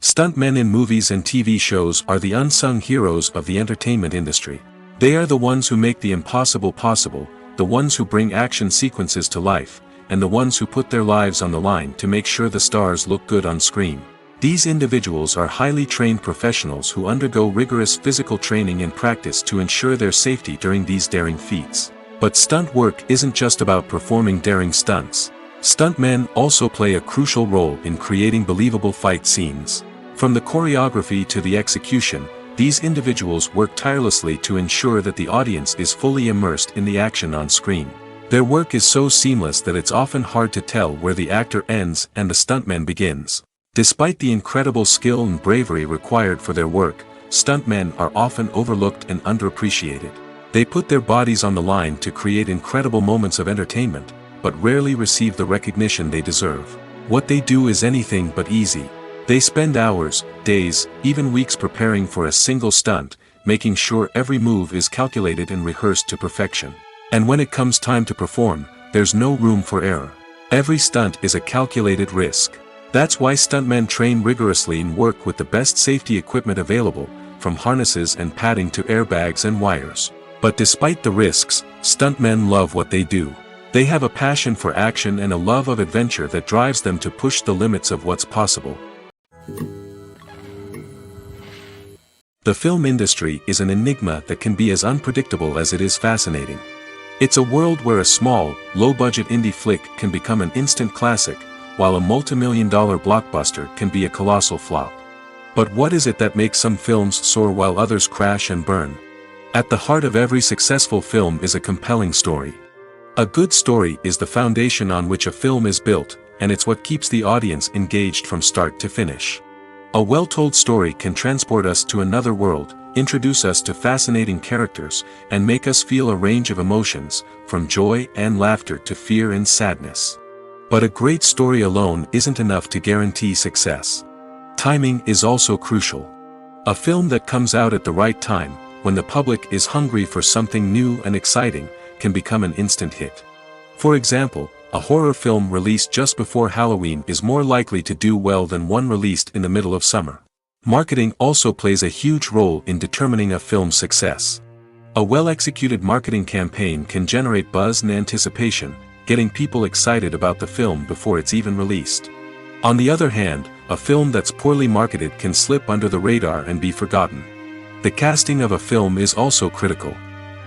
Stuntmen in movies and TV shows are the unsung heroes of the entertainment industry. They are the ones who make the impossible possible, the ones who bring action sequences to life, and the ones who put their lives on the line to make sure the stars look good on screen. These individuals are highly trained professionals who undergo rigorous physical training and practice to ensure their safety during these daring feats. But stunt work isn't just about performing daring stunts. Stuntmen also play a crucial role in creating believable fight scenes. From the choreography to the execution, these individuals work tirelessly to ensure that the audience is fully immersed in the action on screen. Their work is so seamless that it's often hard to tell where the actor ends and the stuntman begins. Despite the incredible skill and bravery required for their work, stuntmen are often overlooked and underappreciated. They put their bodies on the line to create incredible moments of entertainment, but rarely receive the recognition they deserve. What they do is anything but easy. They spend hours, days, even weeks preparing for a single stunt, making sure every move is calculated and rehearsed to perfection. And when it comes time to perform, there's no room for error. Every stunt is a calculated risk. That's why stuntmen train rigorously and work with the best safety equipment available, from harnesses and padding to airbags and wires. But despite the risks, stuntmen love what they do. They have a passion for action and a love of adventure that drives them to push the limits of what's possible. The film industry is an enigma that can be as unpredictable as it is fascinating. It's a world where a small, low-budget indie flick can become an instant classic, while a multi-million-dollar blockbuster can be a colossal flop. But what is it that makes some films soar while others crash and burn? At the heart of every successful film is a compelling story. A good story is the foundation on which a film is built, and it's what keeps the audience engaged from start to finish. A well-told story can transport us to another world, introduce us to fascinating characters, and make us feel a range of emotions, from joy and laughter to fear and sadness. But a great story alone isn't enough to guarantee success. Timing is also crucial. A film that comes out at the right time, when the public is hungry for something new and exciting, can become an instant hit. For example, a horror film released just before Halloween is more likely to do well than one released in the middle of summer. Marketing also plays a huge role in determining a film's success. A well-executed marketing campaign can generate buzz and anticipation, getting people excited about the film before it's even released. On the other hand, a film that's poorly marketed can slip under the radar and be forgotten. The casting of a film is also critical.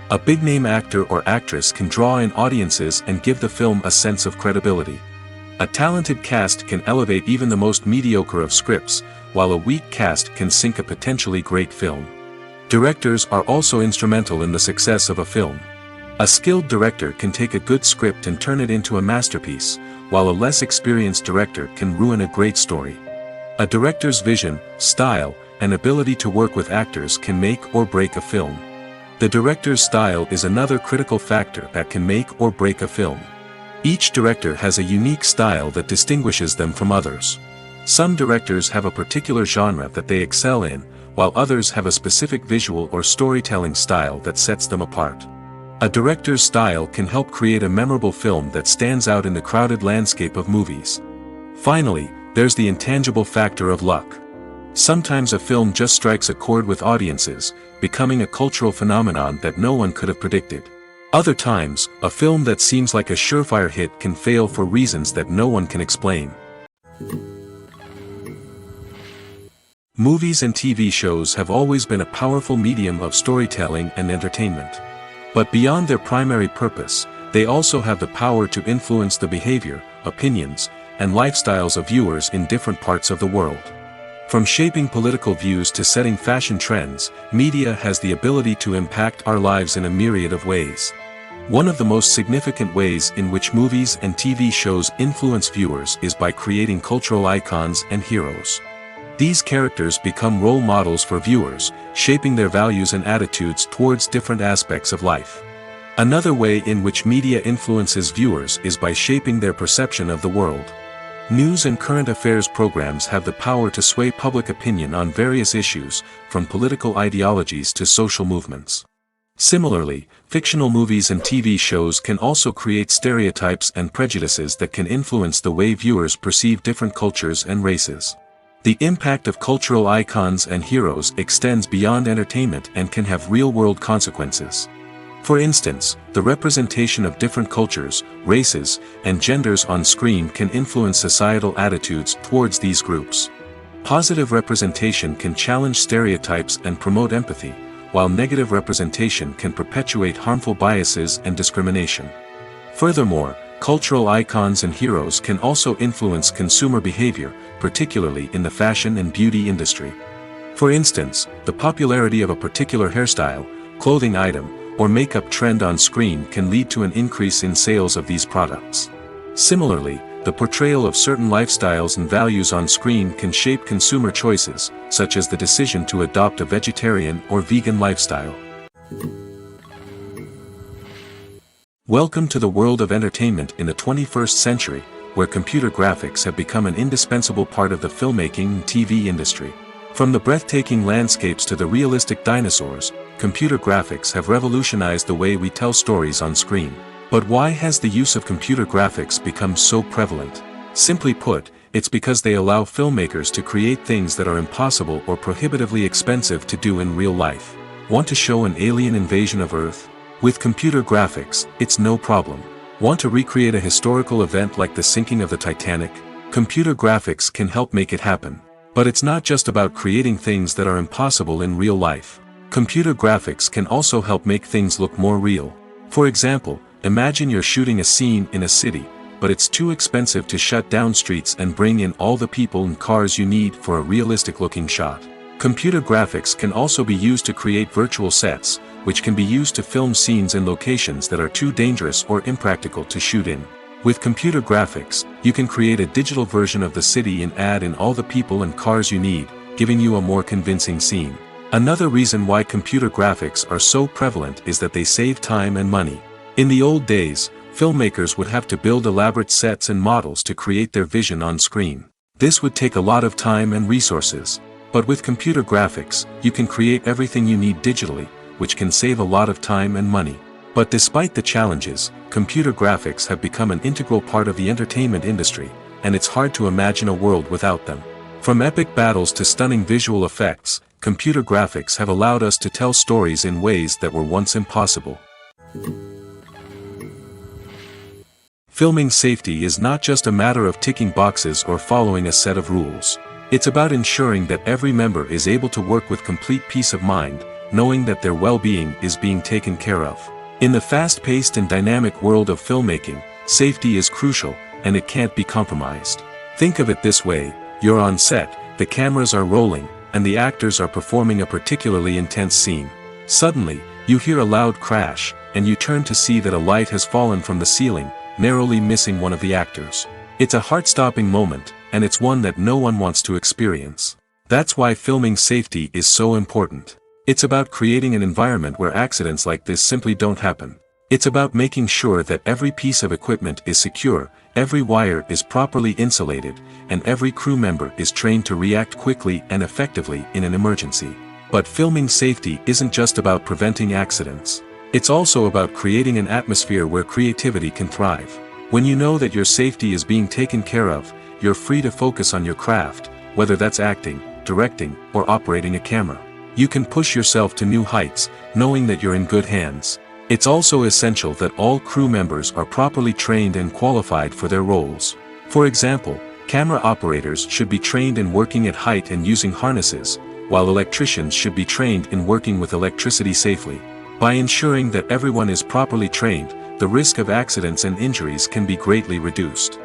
A big-name actor or actress can draw in audiences and give the film a sense of credibility. A talented cast can elevate even the most mediocre of scripts, while a weak cast can sink a potentially great film. Directors are also instrumental in the success of a film. A skilled director can take a good script and turn it into a masterpiece, while a less experienced director can ruin a great story. A director's vision, style, and ability to work with actors can make or break a film. The director's style is another critical factor that can make or break a film. Each director has a unique style that distinguishes them from others. Some directors have a particular genre that they excel in, while others have a specific visual or storytelling style that sets them apart. A director's style can help create a memorable film that stands out in the crowded landscape of movies. Finally, there's the intangible factor of luck. Sometimes a film just strikes a chord with audiences, becoming a cultural phenomenon that no one could have predicted. Other times, a film that seems like a surefire hit can fail for reasons that no one can explain. Movies and TV shows have always been a powerful medium of storytelling and entertainment. But beyond their primary purpose, they also have the power to influence the behavior, opinions, and lifestyles of viewers in different parts of the world. From shaping political views to setting fashion trends, media has the ability to impact our lives in a myriad of ways. One of the most significant ways in which movies and TV shows influence viewers is by creating cultural icons and heroes. These characters become role models for viewers, shaping their values and attitudes towards different aspects of life. Another way in which media influences viewers is by shaping their perception of the world. News and current affairs programs have the power to sway public opinion on various issues, from political ideologies to social movements. Similarly, fictional movies and TV shows can also create stereotypes and prejudices that can influence the way viewers perceive different cultures and races. The impact of cultural icons and heroes extends beyond entertainment and can have real-world consequences. For instance, the representation of different cultures, races, and genders on screen can influence societal attitudes towards these groups. Positive representation can challenge stereotypes and promote empathy, while negative representation can perpetuate harmful biases and discrimination. Furthermore, cultural icons and heroes can also influence consumer behavior, particularly in the fashion and beauty industry. For instance, the popularity of a particular hairstyle, clothing item, or makeup trend on screen can lead to an increase in sales of these products. Similarly, the portrayal of certain lifestyles and values on screen can shape consumer choices, such as the decision to adopt a vegetarian or vegan lifestyle. Welcome to the world of entertainment in the 21st century, where computer graphics have become an indispensable part of the filmmaking and TV industry. From the breathtaking landscapes to the realistic dinosaurs, computer graphics have revolutionized the way we tell stories on screen. But why has the use of computer graphics become so prevalent? Simply put, it's because they allow filmmakers to create things that are impossible or prohibitively expensive to do in real life. Want to show an alien invasion of Earth? With computer graphics, it's no problem. Want to recreate a historical event like the sinking of the Titanic? Computer graphics can help make it happen. But it's not just about creating things that are impossible in real life. Computer graphics can also help make things look more real. For example, imagine you're shooting a scene in a city, but it's too expensive to shut down streets and bring in all the people and cars you need for a realistic-looking shot. Computer graphics can also be used to create virtual sets, which can be used to film scenes in locations that are too dangerous or impractical to shoot in. With computer graphics, you can create a digital version of the city and add in all the people and cars you need, giving you a more convincing scene. Another reason why computer graphics are so prevalent is that they save time and money. In the old days, filmmakers would have to build elaborate sets and models to create their vision on screen. This would take a lot of time and resources. But with computer graphics, you can create everything you need digitally, which can save a lot of time and money. But despite the challenges, computer graphics have become an integral part of the entertainment industry, and it's hard to imagine a world without them. From epic battles to stunning visual effects, computer graphics have allowed us to tell stories in ways that were once impossible. Filming safety is not just a matter of ticking boxes or following a set of rules. It's about ensuring that every member is able to work with complete peace of mind, knowing that their well-being is being taken care of. In the fast-paced and dynamic world of filmmaking, safety is crucial, and it can't be compromised. Think of it this way: you're on set, the cameras are rolling, and the actors are performing a particularly intense scene. Suddenly, you hear a loud crash, and you turn to see that a light has fallen from the ceiling, narrowly missing one of the actors. It's a heart-stopping moment, and it's one that no one wants to experience. That's why filming safety is so important. It's about creating an environment where accidents like this simply don't happen. It's about making sure that every piece of equipment is secure, every wire is properly insulated, and every crew member is trained to react quickly and effectively in an emergency. But filming safety isn't just about preventing accidents. It's also about creating an atmosphere where creativity can thrive. When you know that your safety is being taken care of, you're free to focus on your craft, whether that's acting, directing, or operating a camera. You can push yourself to new heights, knowing that you're in good hands. It's also essential that all crew members are properly trained and qualified for their roles. For example, camera operators should be trained in working at height and using harnesses, while electricians should be trained in working with electricity safely. By ensuring that everyone is properly trained, the risk of accidents and injuries can be greatly reduced.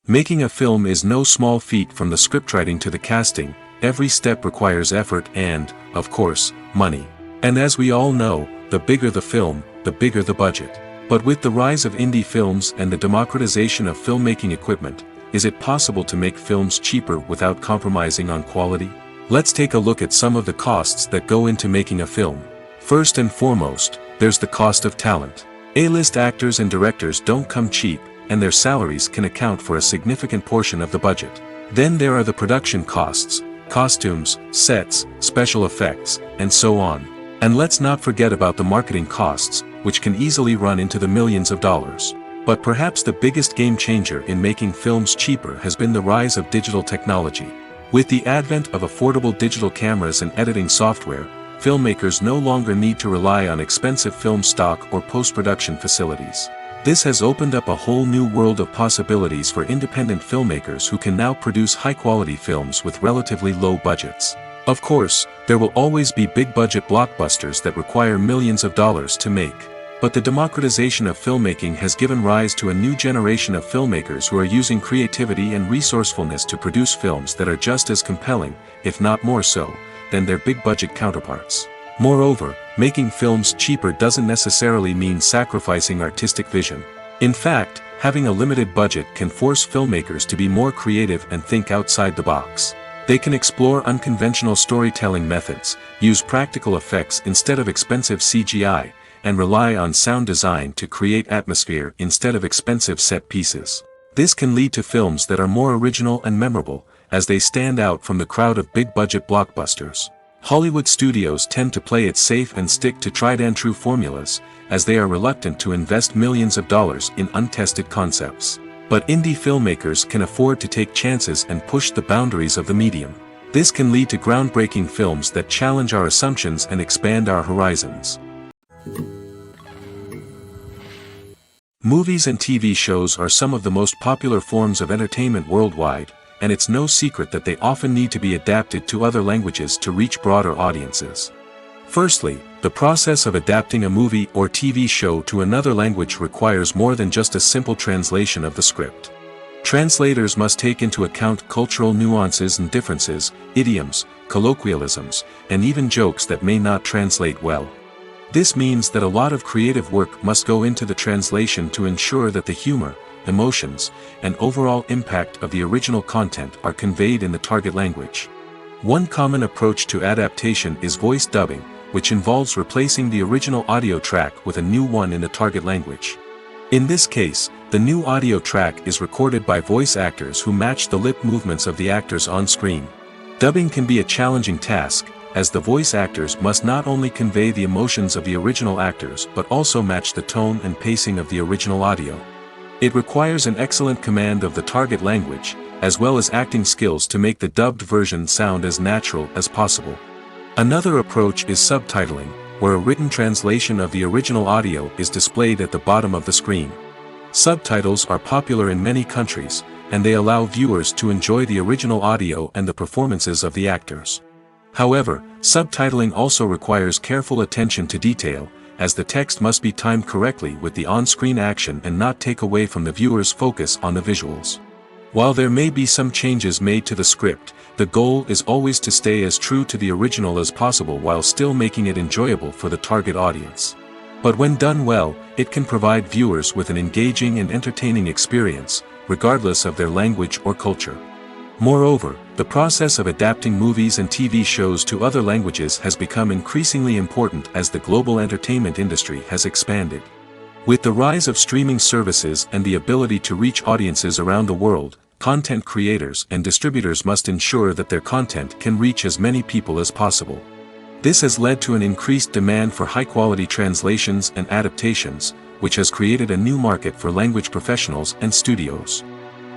Making a film is no small feat. From the scriptwriting to the casting, every step requires effort and, of course, money. And as we all know, the bigger the film, the bigger the budget. But with the rise of indie films and the democratization of filmmaking equipment, is it possible to make films cheaper without compromising on quality? Let's take a look at some of the costs that go into making a film. First and foremost, there's the cost of talent. A-list actors and directors don't come cheap, and their salaries can account for a significant portion of the budget. Then there are the production costs, costumes, sets, special effects, and so on. And let's not forget about the marketing costs, which can easily run into the millions of dollars. But perhaps the biggest game changer in making films cheaper has been the rise of digital technology. With the advent of affordable digital cameras and editing software, filmmakers no longer need to rely on expensive film stock or post-production facilities. This has opened up a whole new world of possibilities for independent filmmakers who can now produce high-quality films with relatively low budgets. Of course, there will always be big-budget blockbusters that require millions of dollars to make. But the democratization of filmmaking has given rise to a new generation of filmmakers who are using creativity and resourcefulness to produce films that are just as compelling, if not more so, than their big-budget counterparts. Moreover, making films cheaper doesn't necessarily mean sacrificing artistic vision. In fact, having a limited budget can force filmmakers to be more creative and think outside the box. They can explore unconventional storytelling methods, use practical effects instead of expensive CGI, and rely on sound design to create atmosphere instead of expensive set pieces. This can lead to films that are more original and memorable, as they stand out from the crowd of big-budget blockbusters. Hollywood studios tend to play it safe and stick to tried-and-true formulas, as they are reluctant to invest millions of dollars in untested concepts. But indie filmmakers can afford to take chances and push the boundaries of the medium. This can lead to groundbreaking films that challenge our assumptions and expand our horizons. Movies and TV shows are some of the most popular forms of entertainment worldwide, and it's no secret that they often need to be adapted to other languages to reach broader audiences. Firstly, the process of adapting a movie or TV show to another language requires more than just a simple translation of the script. Translators must take into account cultural nuances and differences, idioms, colloquialisms, and even jokes that may not translate well. This means that a lot of creative work must go into the translation to ensure that the humor, emotions, and overall impact of the original content are conveyed in the target language. One common approach to adaptation is voice dubbing, which involves replacing the original audio track with a new one in the target language. In this case, The new audio track is recorded by voice actors who match the lip movements of the actors on screen. Dubbing can be a challenging task, as the voice actors must not only convey the emotions of the original actors but also match the tone and pacing of the original audio. It requires an excellent command of the target language, as well as acting skills to make the dubbed version sound as natural as possible. Another approach is subtitling, where a written translation of the original audio is displayed at the bottom of the screen. Subtitles are popular in many countries, and they allow viewers to enjoy the original audio and the performances of the actors. However, subtitling also requires careful attention to detail, as the text must be timed correctly with the on-screen action and not take away from the viewer's focus on the visuals. While there may be some changes made to the script, the goal is always to stay as true to the original as possible while still making it enjoyable for the target audience. But when done well, it can provide viewers with an engaging and entertaining experience, regardless of their language or culture. Moreover, the process of adapting movies and TV shows to other languages has become increasingly important as the global entertainment industry has expanded. With the rise of streaming services and the ability to reach audiences around the world, content creators and distributors must ensure that their content can reach as many people as possible. This has led to an increased demand for high-quality translations and adaptations, which has created a new market for language professionals and studios.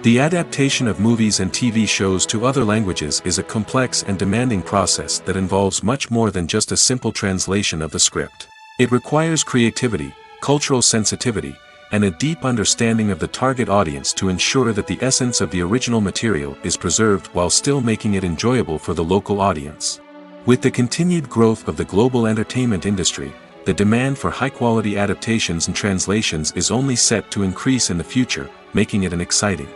The adaptation of movies and TV shows to other languages is a complex and demanding process that involves much more than just a simple translation of the script. It requires creativity, cultural sensitivity, and a deep understanding of the target audience to ensure that the essence of the original material is preserved while still making it enjoyable for the local audience. With the continued growth of the global entertainment industry, the demand for high-quality adaptations and translations is only set to increase in the future, making it exciting.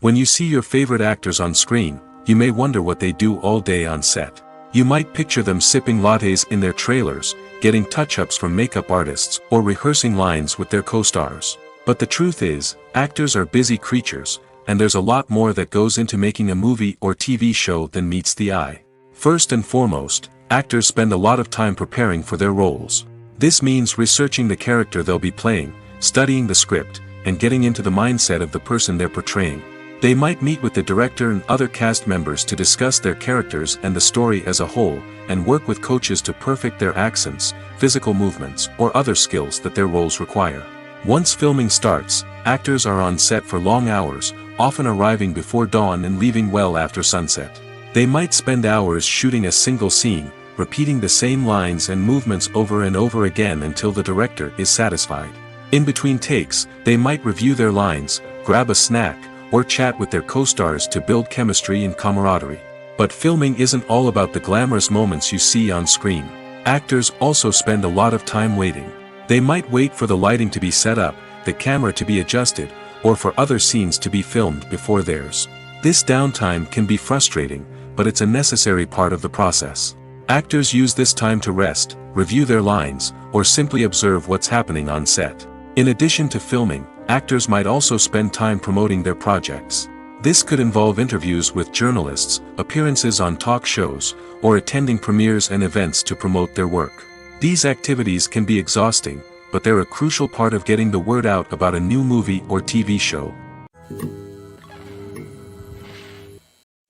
When you see your favorite actors on screen, you may wonder what they do all day on set. You might picture them sipping lattes in their trailers, getting touch-ups from makeup artists, or rehearsing lines with their co-stars. But the truth is, actors are busy creatures, and there's a lot more that goes into making a movie or TV show than meets the eye. First and foremost, actors spend a lot of time preparing for their roles. This means researching the character they'll be playing, studying the script, and getting into the mindset of the person they're portraying. They might meet with the director and other cast members to discuss their characters and the story as a whole, and work with coaches to perfect their accents, physical movements, or other skills that their roles require. Once filming starts, actors are on set for long hours, often arriving before dawn and leaving well after sunset. They might spend hours shooting a single scene, repeating the same lines and movements over and over again until the director is satisfied. In between takes, they might review their lines, grab a snack, or chat with their co-stars to build chemistry and camaraderie. But filming isn't all about the glamorous moments you see on screen. Actors also spend a lot of time waiting. They might wait for the lighting to be set up, the camera to be adjusted, or for other scenes to be filmed before theirs. This downtime can be frustrating, but it's a necessary part of the process. Actors use this time to rest, review their lines, or simply observe what's happening on set. In addition to filming, actors might also spend time promoting their projects. This could involve interviews with journalists, appearances on talk shows, or attending premieres and events to promote their work. These activities can be exhausting, but they're a crucial part of getting the word out about a new movie or TV show.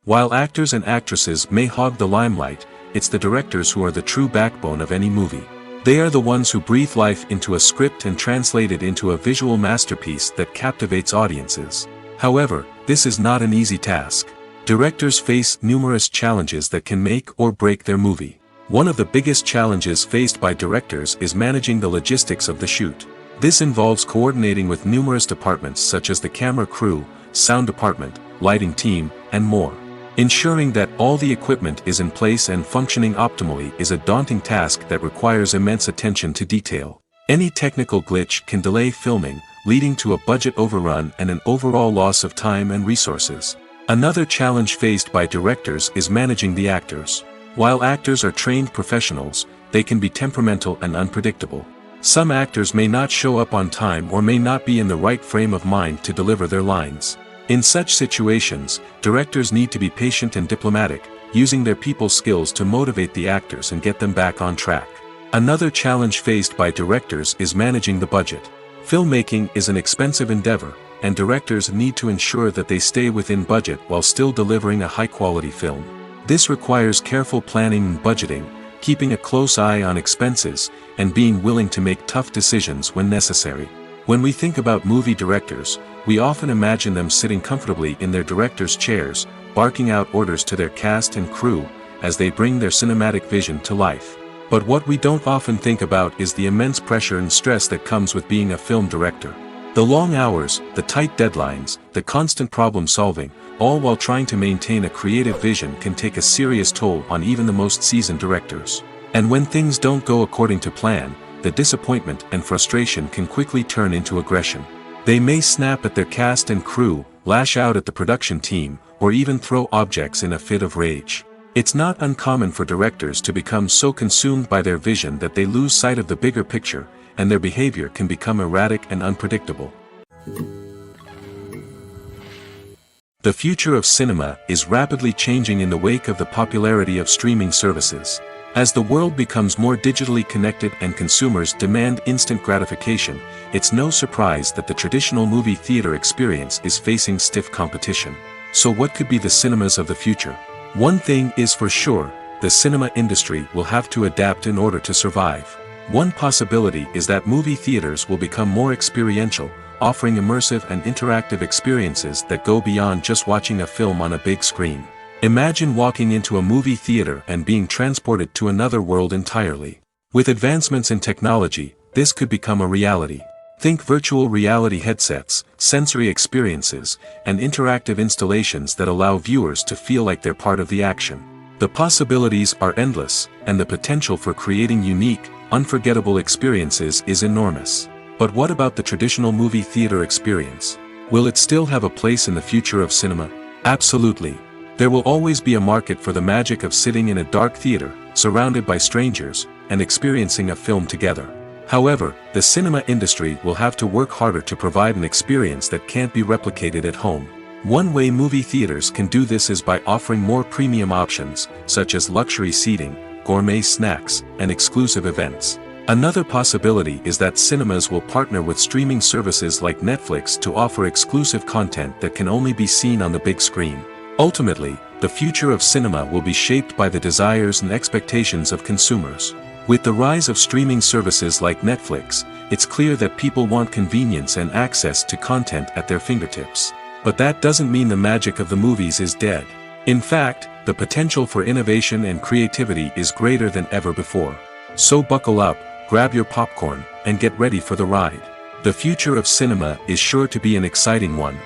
While actors and actresses may hog the limelight, it's the directors who are the true backbone of any movie. They are the ones who breathe life into a script and translate it into a visual masterpiece that captivates audiences. However, this is not an easy task. Directors face numerous challenges that can make or break their movie. One of the biggest challenges faced by directors is managing the logistics of the shoot. This involves coordinating with numerous departments such as the camera crew, sound department, lighting team, and more. Ensuring that all the equipment is in place and functioning optimally is a daunting task that requires immense attention to detail. Any technical glitch can delay filming, leading to a budget overrun and an overall loss of time and resources. Another challenge faced by directors is managing the actors. While actors are trained professionals, they can be temperamental and unpredictable. Some actors may not show up on time or may not be in the right frame of mind to deliver their lines. In such situations, directors need to be patient and diplomatic, using their people skills to motivate the actors and get them back on track. Another challenge faced by directors is managing the budget. Filmmaking is an expensive endeavor, and directors need to ensure that they stay within budget while still delivering a high-quality film. This requires careful planning and budgeting, keeping a close eye on expenses, and being willing to make tough decisions when necessary. When we think about movie directors, we often imagine them sitting comfortably in their director's chairs, barking out orders to their cast and crew, as they bring their cinematic vision to life. But what we don't often think about is the immense pressure and stress that comes with being a film director. The long hours, the tight deadlines, the constant problem solving, all while trying to maintain a creative vision can take a serious toll on even the most seasoned directors. And when things don't go according to plan, the disappointment and frustration can quickly turn into aggression. They may snap at their cast and crew, lash out at the production team, or even throw objects in a fit of rage. It's not uncommon for directors to become so consumed by their vision that they lose sight of the bigger picture, and their behavior can become erratic and unpredictable. The future of cinema is rapidly changing in the wake of the popularity of streaming services. As the world becomes more digitally connected and consumers demand instant gratification, it's no surprise that the traditional movie theater experience is facing stiff competition. So what could be the cinemas of the future? One thing is for sure, the cinema industry will have to adapt in order to survive. One possibility is that movie theaters will become more experiential, offering immersive and interactive experiences that go beyond just watching a film on a big screen. Imagine walking into a movie theater and being transported to another world entirely. With advancements in technology, this could become a reality. Think virtual reality headsets, sensory experiences, and interactive installations that allow viewers to feel like they're part of the action. The possibilities are endless, and the potential for creating unique, unforgettable experiences is enormous. But what about the traditional movie theater experience? Will it still have a place in the future of cinema? Absolutely. There will always be a market for the magic of sitting in a dark theater, surrounded by strangers, and experiencing a film together. However, the cinema industry will have to work harder to provide an experience that can't be replicated at home. One way movie theaters can do this is by offering more premium options, such as luxury seating, gourmet snacks, and exclusive events. Another possibility is that cinemas will partner with streaming services like Netflix to offer exclusive content that can only be seen on the big screen. Ultimately, the future of cinema will be shaped by the desires and expectations of consumers. With the rise of streaming services like Netflix, it's clear that people want convenience and access to content at their fingertips. But that doesn't mean the magic of the movies is dead. In fact, the potential for innovation and creativity is greater than ever before. So buckle up, grab your popcorn, and get ready for the ride. The future of cinema is sure to be an exciting one.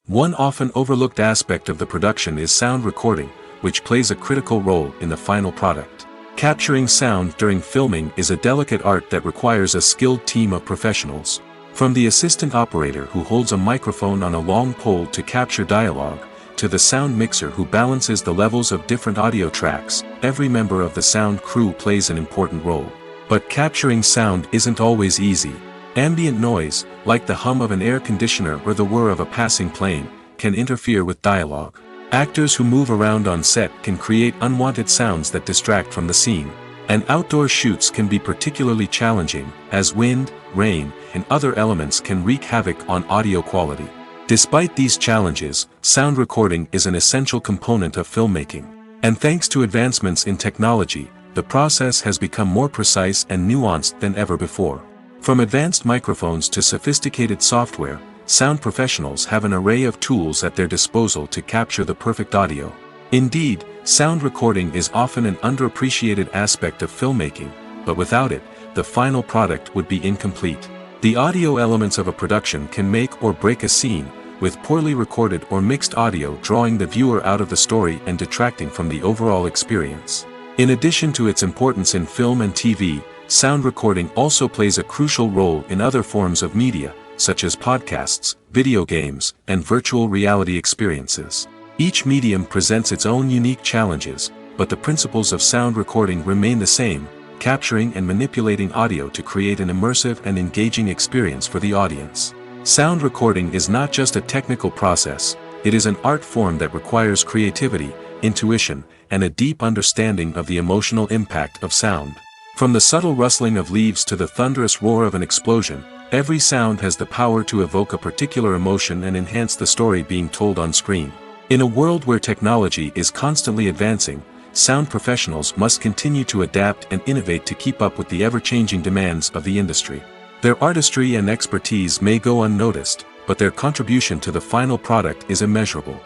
One often overlooked aspect of the production is sound recording, which plays a critical role in the final product. Capturing sound during filming is a delicate art that requires a skilled team of professionals. From the assistant operator who holds a microphone on a long pole to capture dialogue, to the sound mixer who balances the levels of different audio tracks, every member of the sound crew plays an important role. But capturing sound isn't always easy. Ambient noise, like the hum of an air conditioner or the whir of a passing plane, can interfere with dialogue. Actors who move around on set can create unwanted sounds that distract from the scene. And outdoor shoots can be particularly challenging, as wind, rain, and other elements can wreak havoc on audio quality. Despite these challenges, sound recording is an essential component of filmmaking. And thanks to advancements in technology, the process has become more precise and nuanced than ever before. From advanced microphones to sophisticated software, sound professionals have an array of tools at their disposal to capture the perfect audio. Indeed, sound recording is often an underappreciated aspect of filmmaking, but without it, the final product would be incomplete. The audio elements of a production can make or break a scene, with poorly recorded or mixed audio drawing the viewer out of the story and detracting from the overall experience. In addition to its importance in film and TV, sound recording also plays a crucial role in other forms of media, such as podcasts, video games, and virtual reality experiences. Each medium presents its own unique challenges, but the principles of sound recording remain the same, capturing and manipulating audio to create an immersive and engaging experience for the audience. Sound recording is not just a technical process, it is an art form that requires creativity, intuition, and a deep understanding of the emotional impact of sound. From the subtle rustling of leaves to the thunderous roar of an explosion, every sound has the power to evoke a particular emotion and enhance the story being told on screen. In a world where technology is constantly advancing, sound professionals must continue to adapt and innovate to keep up with the ever-changing demands of the industry. Their artistry and expertise may go unnoticed, but their contribution to the final product is immeasurable.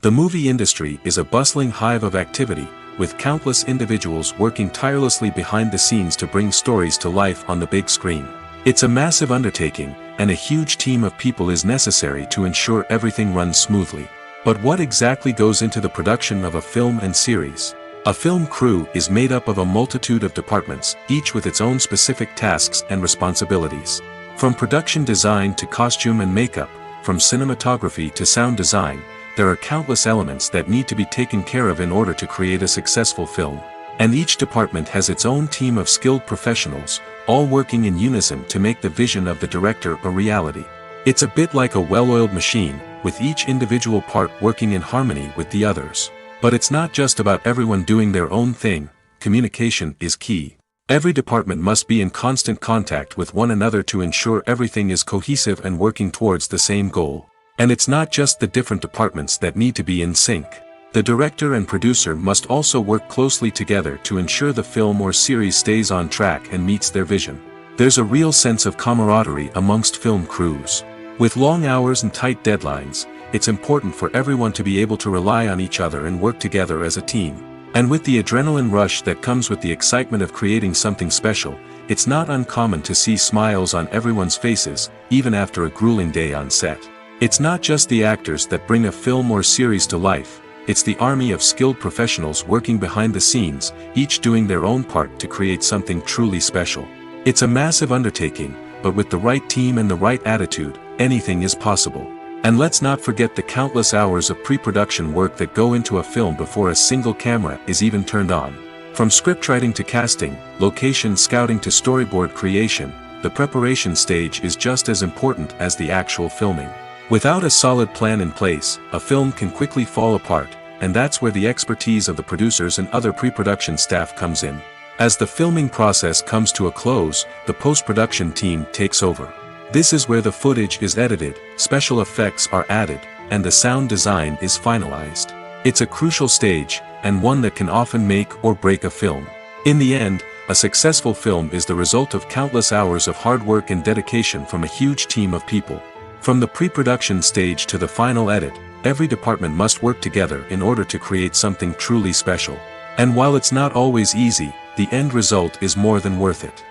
The movie industry is a bustling hive of activity, with countless individuals working tirelessly behind the scenes to bring stories to life on the big screen. It's a massive undertaking, and a huge team of people is necessary to ensure everything runs smoothly. But what exactly goes into the production of a film and series? A film crew is made up of a multitude of departments, each with its own specific tasks and responsibilities. From production design to costume and makeup, from cinematography to sound design, there are countless elements that need to be taken care of in order to create a successful film. And each department has its own team of skilled professionals, all working in unison to make the vision of the director a reality. It's a bit like a well-oiled machine, with each individual part working in harmony with the others. But it's not just about everyone doing their own thing. Communication is key. Every department must be in constant contact with one another to ensure everything is cohesive and working towards the same goal. And it's not just the different departments that need to be in sync. The director and producer must also work closely together to ensure the film or series stays on track and meets their vision. There's a real sense of camaraderie amongst film crews. With long hours and tight deadlines, it's important for everyone to be able to rely on each other and work together as a team. And with the adrenaline rush that comes with the excitement of creating something special, it's not uncommon to see smiles on everyone's faces, even after a grueling day on set. It's not just the actors that bring a film or series to life, it's the army of skilled professionals working behind the scenes, each doing their own part to create something truly special. It's a massive undertaking, but with the right team and the right attitude, anything is possible. And let's not forget the countless hours of pre-production work that go into a film before a single camera is even turned on. From scriptwriting to casting, location scouting to storyboard creation, the preparation stage is just as important as the actual filming. Without a solid plan in place, a film can quickly fall apart, and that's where the expertise of the producers and other pre-production staff comes in. As the filming process comes to a close, the post-production team takes over. This is where the footage is edited, special effects are added, and the sound design is finalized. It's a crucial stage, and one that can often make or break a film. In the end, a successful film is the result of countless hours of hard work and dedication from a huge team of people. From the pre-production stage to the final edit, every department must work together in order to create something truly special. And while it's not always easy, the end result is more than worth it.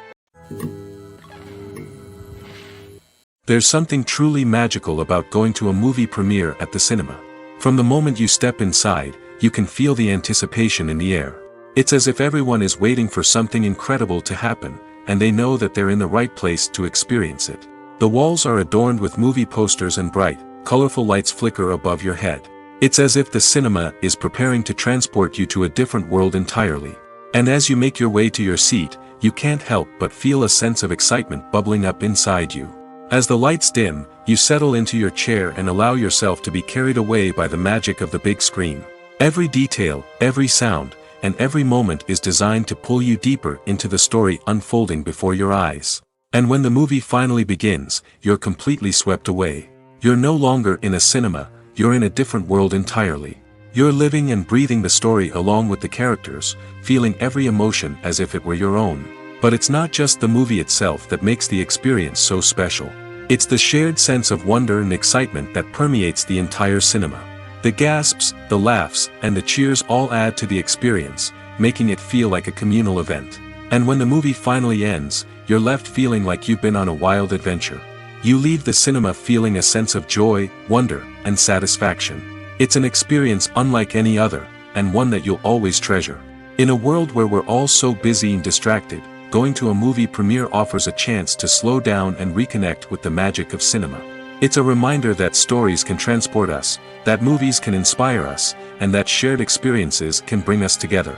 There's something truly magical about going to a movie premiere at the cinema. From the moment you step inside, you can feel the anticipation in the air. It's as if everyone is waiting for something incredible to happen, and they know that they're in the right place to experience it. The walls are adorned with movie posters and bright, colorful lights flicker above your head. It's as if the cinema is preparing to transport you to a different world entirely. And as you make your way to your seat, you can't help but feel a sense of excitement bubbling up inside you. As the lights dim, you settle into your chair and allow yourself to be carried away by the magic of the big screen. Every detail, every sound, and every moment is designed to pull you deeper into the story unfolding before your eyes. And when the movie finally begins, you're completely swept away. You're no longer in a cinema, you're in a different world entirely. You're living and breathing the story along with the characters, feeling every emotion as if it were your own. But it's not just the movie itself that makes the experience so special. It's the shared sense of wonder and excitement that permeates the entire cinema. The gasps, the laughs, and the cheers all add to the experience, making it feel like a communal event. And when the movie finally ends, you're left feeling like you've been on a wild adventure. You leave the cinema feeling a sense of joy, wonder, and satisfaction. It's an experience unlike any other, and one that you'll always treasure. In a world where we're all so busy and distracted, going to a movie premiere offers a chance to slow down and reconnect with the magic of cinema. It's a reminder that stories can transport us, that movies can inspire us, and that shared experiences can bring us together.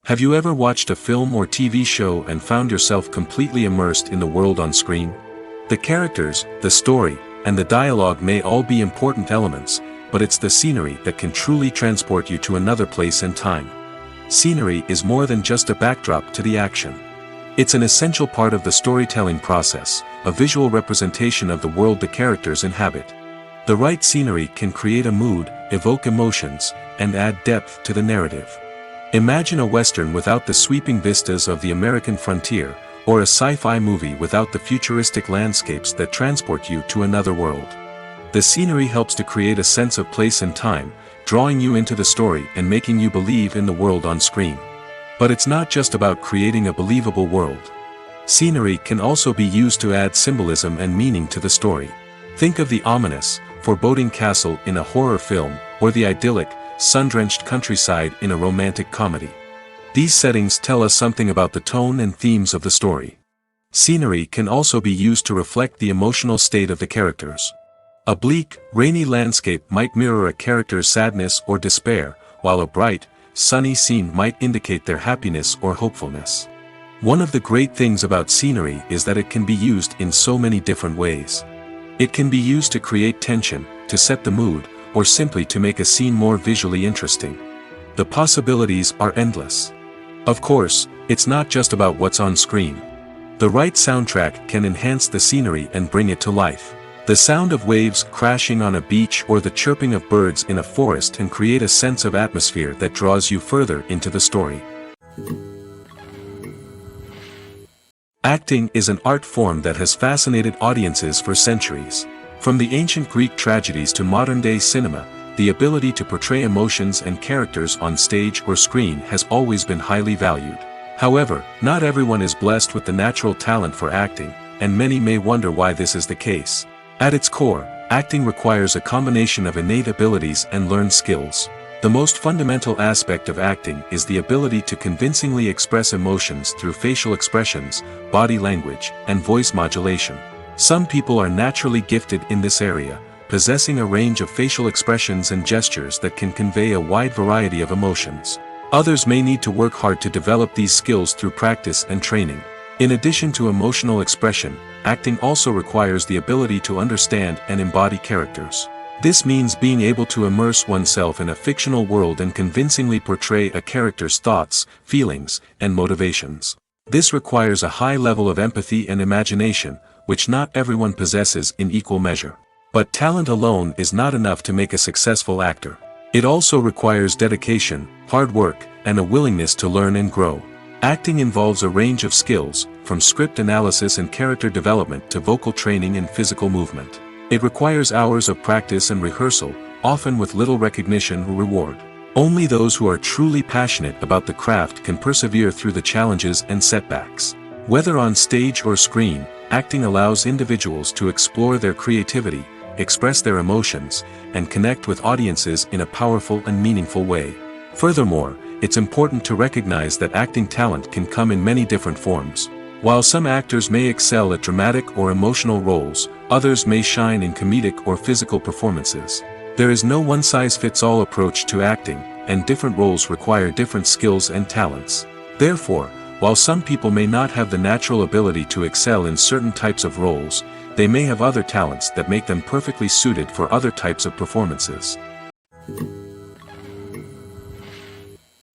Have you ever watched a film or TV show and found yourself completely immersed in the world on screen? The characters, the story, and the dialogue may all be important elements, but it's the scenery that can truly transport you to another place and time. Scenery is more than just a backdrop to the action. It's an essential part of the storytelling process, a visual representation of the world the characters inhabit. The right scenery can create a mood, evoke emotions, and add depth to the narrative. Imagine a Western without the sweeping vistas of the American frontier, or a sci-fi movie without the futuristic landscapes that transport you to another world. The scenery helps to create a sense of place and time, drawing you into the story and making you believe in the world on screen. But it's not just about creating a believable world. Scenery can also be used to add symbolism and meaning to the story. Think of the ominous, foreboding castle in a horror film, or the idyllic, sun-drenched countryside in a romantic comedy. These settings tell us something about the tone and themes of the story. Scenery can also be used to reflect the emotional state of the characters. A bleak, rainy landscape might mirror a character's sadness or despair, while a bright, sunny scene might indicate their happiness or hopefulness. One of the great things about scenery is that it can be used in so many different ways. It can be used to create tension, to set the mood, or simply to make a scene more visually interesting. The possibilities are endless. Of course, it's not just about what's on screen. The right soundtrack can enhance the scenery and bring it to life. The sound of waves crashing on a beach or the chirping of birds in a forest can create a sense of atmosphere that draws you further into the story. Acting is an art form that has fascinated audiences for centuries. From the ancient Greek tragedies to modern-day cinema, the ability to portray emotions and characters on stage or screen has always been highly valued. However, not everyone is blessed with the natural talent for acting, and many may wonder why this is the case. At its core, acting requires a combination of innate abilities and learned skills. The most fundamental aspect of acting is the ability to convincingly express emotions through facial expressions, body language, and voice modulation. Some people are naturally gifted in this area, possessing a range of facial expressions and gestures that can convey a wide variety of emotions. Others may need to work hard to develop these skills through practice and training. In addition to emotional expression, acting also requires the ability to understand and embody characters. This means being able to immerse oneself in a fictional world and convincingly portray a character's thoughts, feelings, and motivations. This requires a high level of empathy and imagination, which not everyone possesses in equal measure. But talent alone is not enough to make a successful actor. It also requires dedication, hard work, and a willingness to learn and grow. Acting involves a range of skills, from script analysis and character development to vocal training and physical movement. It requires hours of practice and rehearsal, often with little recognition or reward. Only those who are truly passionate about the craft can persevere through the challenges and setbacks. Whether on stage or screen, acting allows individuals to explore their creativity, express their emotions, and connect with audiences in a powerful and meaningful way. Furthermore, it's important to recognize that acting talent can come in many different forms. While some actors may excel at dramatic or emotional roles, others may shine in comedic or physical performances. There is no one-size-fits-all approach to acting, and different roles require different skills and talents. Therefore, while some people may not have the natural ability to excel in certain types of roles, they may have other talents that make them perfectly suited for other types of performances.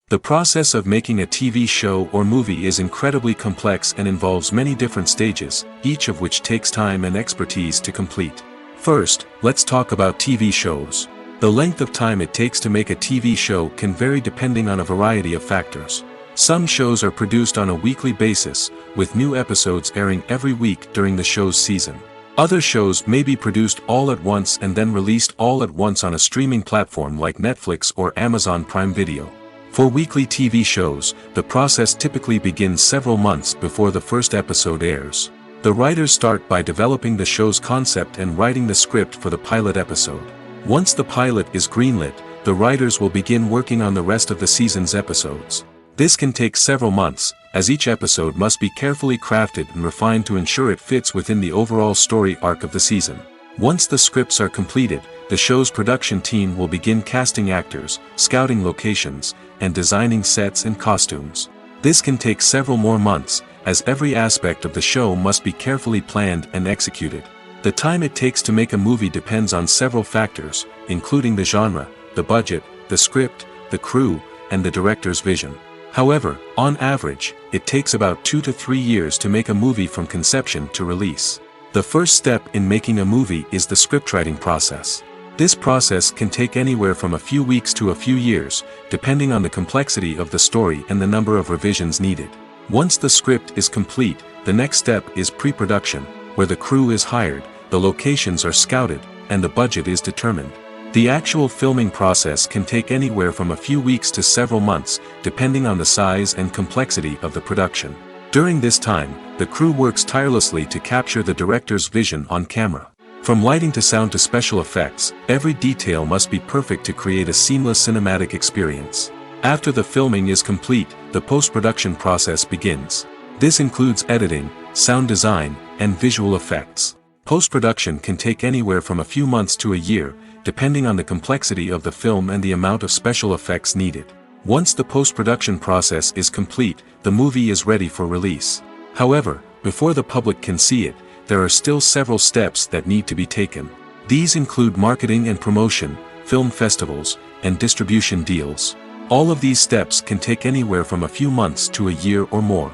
The process of making a TV show or movie is incredibly complex and involves many different stages, each of which takes time and expertise to complete. First, let's talk about TV shows. The length of time it takes to make a TV show can vary depending on a variety of factors. Some shows are produced on a weekly basis, with new episodes airing every week during the show's season. Other shows may be produced all at once and then released all at once on a streaming platform like Netflix or Amazon Prime Video. For weekly TV shows, the process typically begins several months before the first episode airs. The writers start by developing the show's concept and writing the script for the pilot episode. Once the pilot is greenlit, the writers will begin working on the rest of the season's episodes. This can take several months, as each episode must be carefully crafted and refined to ensure it fits within the overall story arc of the season. Once the scripts are completed, the show's production team will begin casting actors, scouting locations, and designing sets and costumes. This can take several more months, as every aspect of the show must be carefully planned and executed. The time it takes to make a movie depends on several factors, including the genre, the budget, the script, the crew, and the director's vision. However, on average, it takes about 2 to 3 years to make a movie from conception to release. The first step in making a movie is the scriptwriting process. This process can take anywhere from a few weeks to a few years, depending on the complexity of the story and the number of revisions needed. Once the script is complete, the next step is pre-production, where the crew is hired, the locations are scouted, and the budget is determined. The actual filming process can take anywhere from a few weeks to several months, depending on the size and complexity of the production. During this time, the crew works tirelessly to capture the director's vision on camera. From lighting to sound to special effects, every detail must be perfect to create a seamless cinematic experience. After the filming is complete, the post-production process begins. This includes editing, sound design, and visual effects. Post-production can take anywhere from a few months to a year, depending on the complexity of the film and the amount of special effects needed. Once the post-production process is complete, the movie is ready for release. However, before the public can see it, there are still several steps that need to be taken. These include marketing and promotion, film festivals, and distribution deals. All of these steps can take anywhere from a few months to a year or more.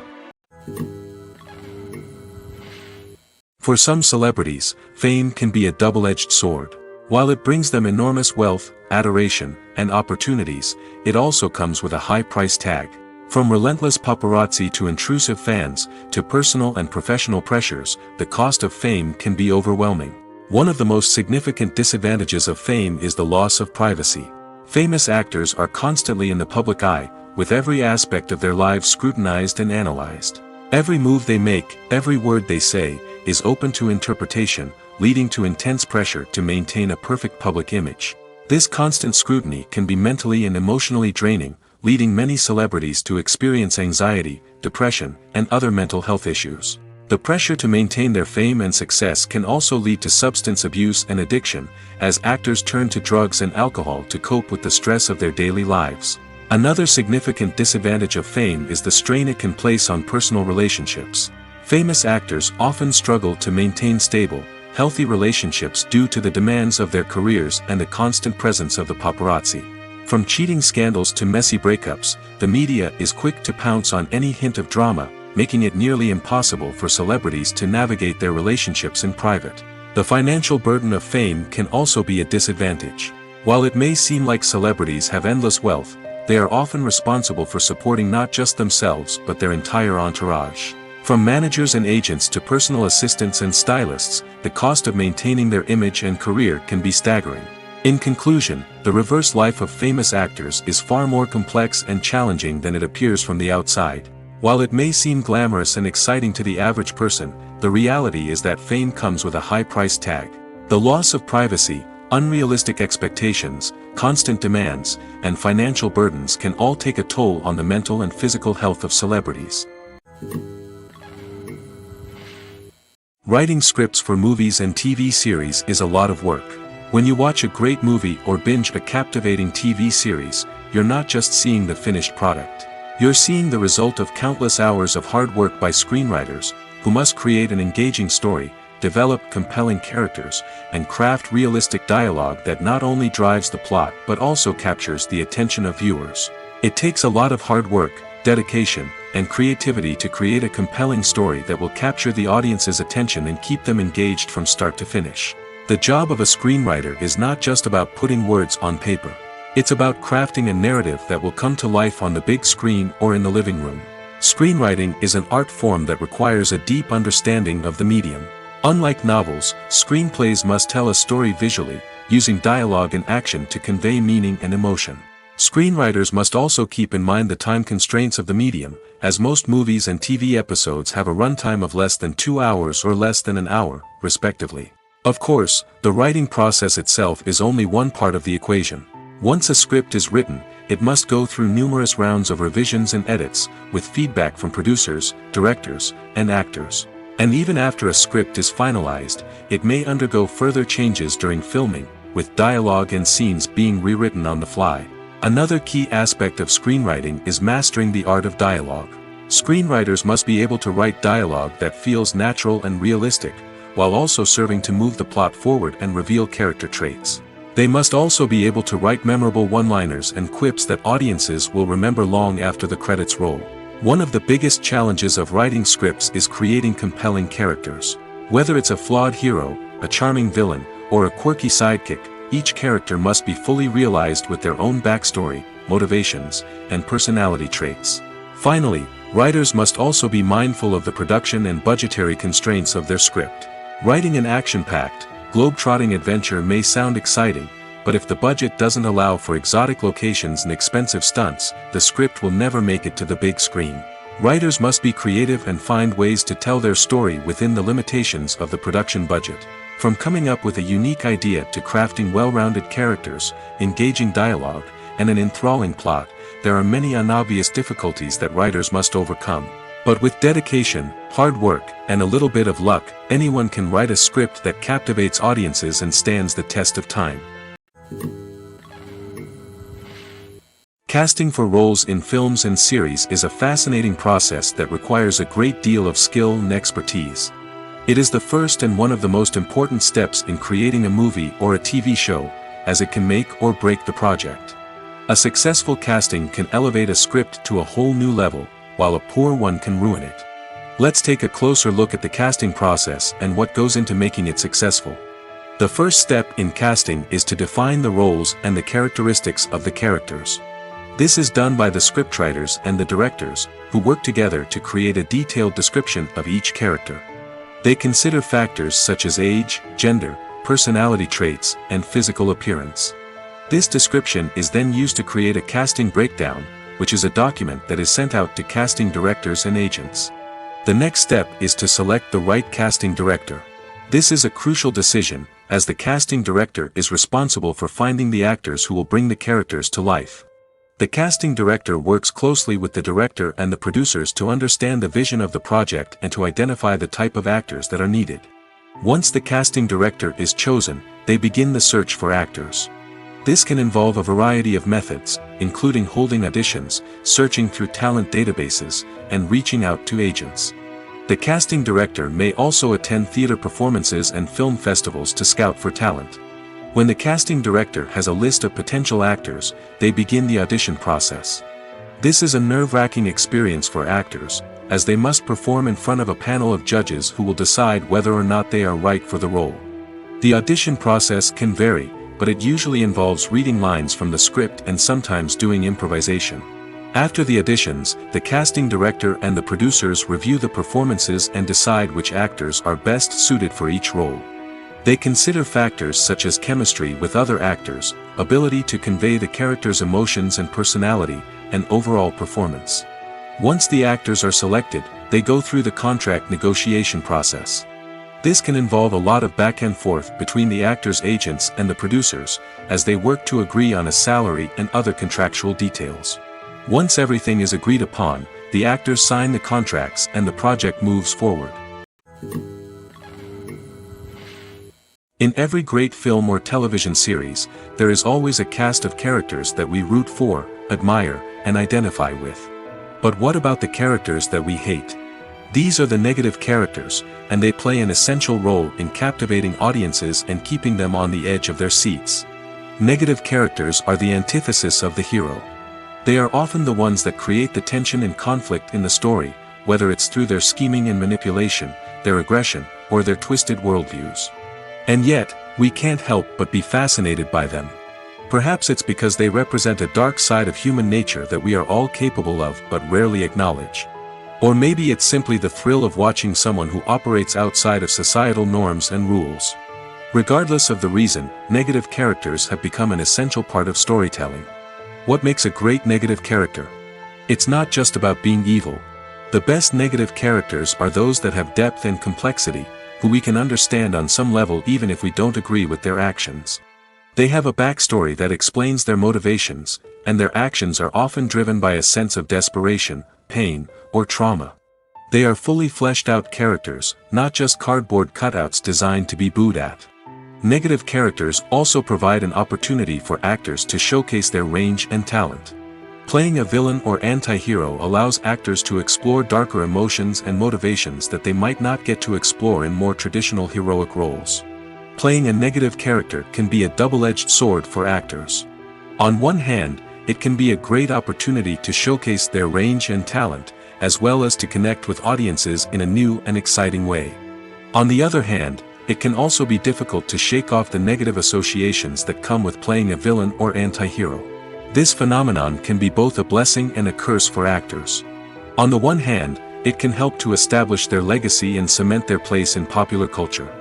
For some celebrities, fame can be a double-edged sword. While it brings them enormous wealth, adoration, and opportunities, it also comes with a high price tag. From relentless paparazzi to intrusive fans, to personal and professional pressures, the cost of fame can be overwhelming. One of the most significant disadvantages of fame is the loss of privacy. Famous actors are constantly in the public eye, with every aspect of their lives scrutinized and analyzed. Every move they make, every word they say, is open to interpretation, leading to intense pressure to maintain a perfect public image. This constant scrutiny can be mentally and emotionally draining, leading many celebrities to experience anxiety, depression, and other mental health issues. The pressure to maintain their fame and success can also lead to substance abuse and addiction, as actors turn to drugs and alcohol to cope with the stress of their daily lives. Another significant disadvantage of fame is the strain it can place on personal relationships. Famous actors often struggle to maintain stable, healthy relationships due to the demands of their careers and the constant presence of the paparazzi. From cheating scandals to messy breakups, the media is quick to pounce on any hint of drama, making it nearly impossible for celebrities to navigate their relationships in private. The financial burden of fame can also be a disadvantage. While it may seem like celebrities have endless wealth, they are often responsible for supporting not just themselves but their entire entourage. From managers and agents to personal assistants and stylists, the cost of maintaining their image and career can be staggering. In conclusion, the reverse life of famous actors is far more complex and challenging than it appears from the outside. While it may seem glamorous and exciting to the average person, the reality is that fame comes with a high price tag. The loss of privacy, unrealistic expectations, constant demands, and financial burdens can all take a toll on the mental and physical health of celebrities. Writing scripts for movies and TV series is a lot of work. When you watch a great movie or binge a captivating TV series, you're not just seeing the finished product. You're seeing the result of countless hours of hard work by screenwriters, who must create an engaging story, develop compelling characters, and craft realistic dialogue that not only drives the plot but also captures the attention of viewers. It takes a lot of hard work, dedication, and creativity to create a compelling story that will capture the audience's attention and keep them engaged from start to finish. The job of a screenwriter is not just about putting words on paper. It's about crafting a narrative that will come to life on the big screen or in the living room. Screenwriting is an art form that requires a deep understanding of the medium. Unlike novels, screenplays must tell a story visually, using dialogue and action to convey meaning and emotion. Screenwriters must also keep in mind the time constraints of the medium, as most movies and TV episodes have a runtime of less than 2 hours or less than an hour, respectively. Of course, the writing process itself is only one part of the equation. Once a script is written, it must go through numerous rounds of revisions and edits, with feedback from producers, directors, and actors. And even after a script is finalized, it may undergo further changes during filming, with dialogue and scenes being rewritten on the fly. Another key aspect of screenwriting is mastering the art of dialogue. Screenwriters must be able to write dialogue that feels natural and realistic, while also serving to move the plot forward and reveal character traits. They must also be able to write memorable one-liners and quips that audiences will remember long after the credits roll. One of the biggest challenges of writing scripts is creating compelling characters. Whether it's a flawed hero, a charming villain, or a quirky sidekick, each character must be fully realized with their own backstory, motivations, and personality traits. Finally, writers must also be mindful of the production and budgetary constraints of their script. Writing an action-packed, globe-trotting adventure may sound exciting, but if the budget doesn't allow for exotic locations and expensive stunts, the script will never make it to the big screen. Writers must be creative and find ways to tell their story within the limitations of the production budget. From coming up with a unique idea to crafting well-rounded characters, engaging dialogue, and an enthralling plot, there are many unobvious difficulties that writers must overcome. But with dedication, hard work, and a little bit of luck, anyone can write a script that captivates audiences and stands the test of time. Casting for roles in films and series is a fascinating process that requires a great deal of skill and expertise. It is the first and one of the most important steps in creating a movie or a TV show, as it can make or break the project. A successful casting can elevate a script to a whole new level, while a poor one can ruin it. Let's take a closer look at the casting process and what goes into making it successful. The first step in casting is to define the roles and the characteristics of the characters. This is done by the scriptwriters and the directors, who work together to create a detailed description of each character. They consider factors such as age, gender, personality traits, and physical appearance. This description is then used to create a casting breakdown, which is a document that is sent out to casting directors and agents. The next step is to select the right casting director. This is a crucial decision, as the casting director is responsible for finding the actors who will bring the characters to life. The casting director works closely with the director and the producers to understand the vision of the project and to identify the type of actors that are needed. Once the casting director is chosen, they begin the search for actors. This can involve a variety of methods, including holding auditions, searching through talent databases, and reaching out to agents. The casting director may also attend theater performances and film festivals to scout for talent. When the casting director has a list of potential actors, they begin the audition process. This is a nerve-wracking experience for actors, as they must perform in front of a panel of judges who will decide whether or not they are right for the role. The audition process can vary, but it usually involves reading lines from the script and sometimes doing improvisation. After the auditions, the casting director and the producers review the performances and decide which actors are best suited for each role. They consider factors such as chemistry with other actors, ability to convey the character's emotions and personality, and overall performance. Once the actors are selected, they go through the contract negotiation process. This can involve a lot of back and forth between the actors' agents and the producers, as they work to agree on a salary and other contractual details. Once everything is agreed upon, the actors sign the contracts and the project moves forward. In every great film or television series, there is always a cast of characters that we root for, admire, and identify with. But what about the characters that we hate? These are the negative characters, and they play an essential role in captivating audiences and keeping them on the edge of their seats. Negative characters are the antithesis of the hero. They are often the ones that create the tension and conflict in the story, whether it's through their scheming and manipulation, their aggression, or their twisted worldviews. And yet, we can't help but be fascinated by them. Perhaps it's because they represent a dark side of human nature that we are all capable of but rarely acknowledge. Or maybe it's simply the thrill of watching someone who operates outside of societal norms and rules. Regardless of the reason, negative characters have become an essential part of storytelling. What makes a great negative character? It's not just about being evil. The best negative characters are those that have depth and complexity, who we can understand on some level even if we don't agree with their actions. They have a backstory that explains their motivations, and their actions are often driven by a sense of desperation, pain, or trauma. They are fully fleshed out characters, not just cardboard cutouts designed to be booed at. Negative characters also provide an opportunity for actors to showcase their range and talent. Playing a villain or anti-hero allows actors to explore darker emotions and motivations that they might not get to explore in more traditional heroic roles. Playing a negative character can be a double-edged sword for actors. On one hand, it can be a great opportunity to showcase their range and talent, as well as to connect with audiences in a new and exciting way. On the other hand, it can also be difficult to shake off the negative associations that come with playing a villain or anti-hero. This phenomenon can be both a blessing and a curse for actors. On the one hand, it can help to establish their legacy and cement their place in popular culture.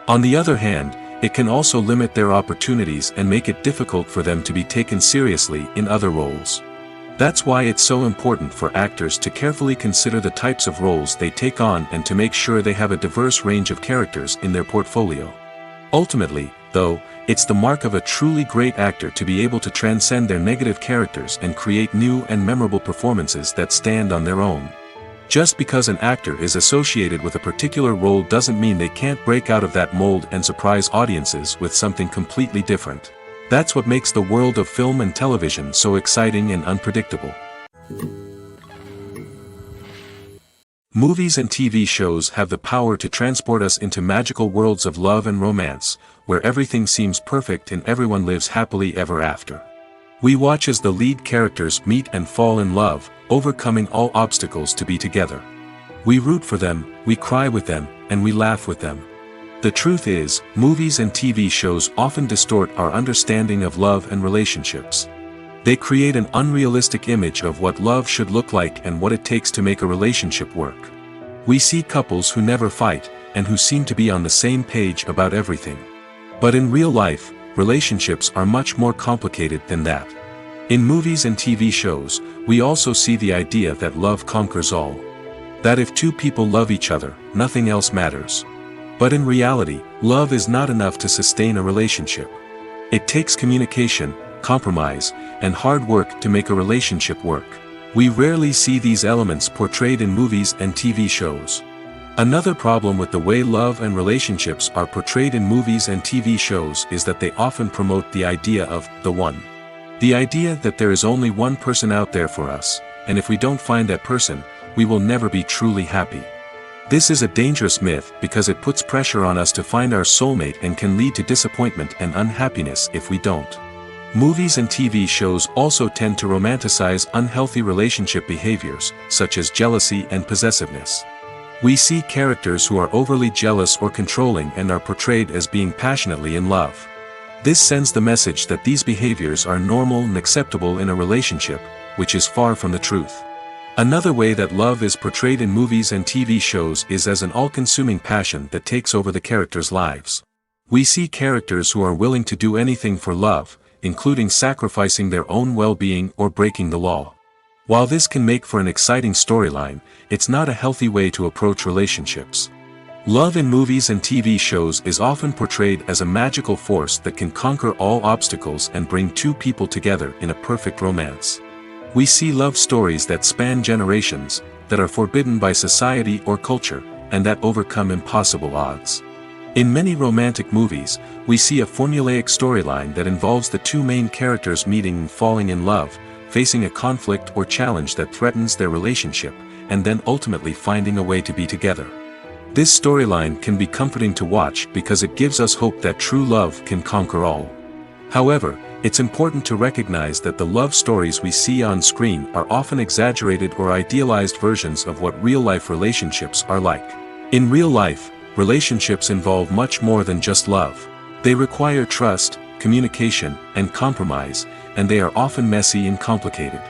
On the other hand, it can also limit their opportunities and make it difficult for them to be taken seriously in other roles. That's why it's so important for actors to carefully consider the types of roles they take on and to make sure they have a diverse range of characters in their portfolio. Ultimately, though, it's the mark of a truly great actor to be able to transcend their negative characters and create new and memorable performances that stand on their own. Just because an actor is associated with a particular role doesn't mean they can't break out of that mold and surprise audiences with something completely different. That's what makes the world of film and television so exciting and unpredictable. Movies and TV shows have the power to transport us into magical worlds of love and romance, where everything seems perfect and everyone lives happily ever after. We watch as the lead characters meet and fall in love, overcoming all obstacles to be together. We root for them, we cry with them, and we laugh with them. The truth is, movies and TV shows often distort our understanding of love and relationships. They create an unrealistic image of what love should look like and what it takes to make a relationship work. We see couples who never fight, and who seem to be on the same page about everything. But in real life, relationships are much more complicated than that. In movies and TV shows, we also see the idea that love conquers all. That if two people love each other, nothing else matters. But in reality, love is not enough to sustain a relationship. It takes communication, compromise, and hard work to make a relationship work. We rarely see these elements portrayed in movies and TV shows. Another problem with the way love and relationships are portrayed in movies and TV shows is that they often promote the idea of the one. The idea that there is only one person out there for us, and if we don't find that person, we will never be truly happy. This is a dangerous myth because it puts pressure on us to find our soulmate and can lead to disappointment and unhappiness if we don't. Movies and TV shows also tend to romanticize unhealthy relationship behaviors, such as jealousy and possessiveness. We see characters who are overly jealous or controlling and are portrayed as being passionately in love. This sends the message that these behaviors are normal and acceptable in a relationship, which is far from the truth. Another way that love is portrayed in movies and TV shows is as an all-consuming passion that takes over the characters' lives. We see characters who are willing to do anything for love, including sacrificing their own well-being or breaking the law. While this can make for an exciting storyline, it's not a healthy way to approach relationships. Love in movies and TV shows is often portrayed as a magical force that can conquer all obstacles and bring two people together in a perfect romance. We see love stories that span generations, that are forbidden by society or culture, and that overcome impossible odds. In many romantic movies, we see a formulaic storyline that involves the two main characters meeting and falling in love, facing a conflict or challenge that threatens their relationship, and then ultimately finding a way to be together. This storyline can be comforting to watch because it gives us hope that true love can conquer all. However, it's important to recognize that the love stories we see on screen are often exaggerated or idealized versions of what real-life relationships are like. In real life, relationships involve much more than just love. They require trust, communication, and compromise, and they are often messy and complicated.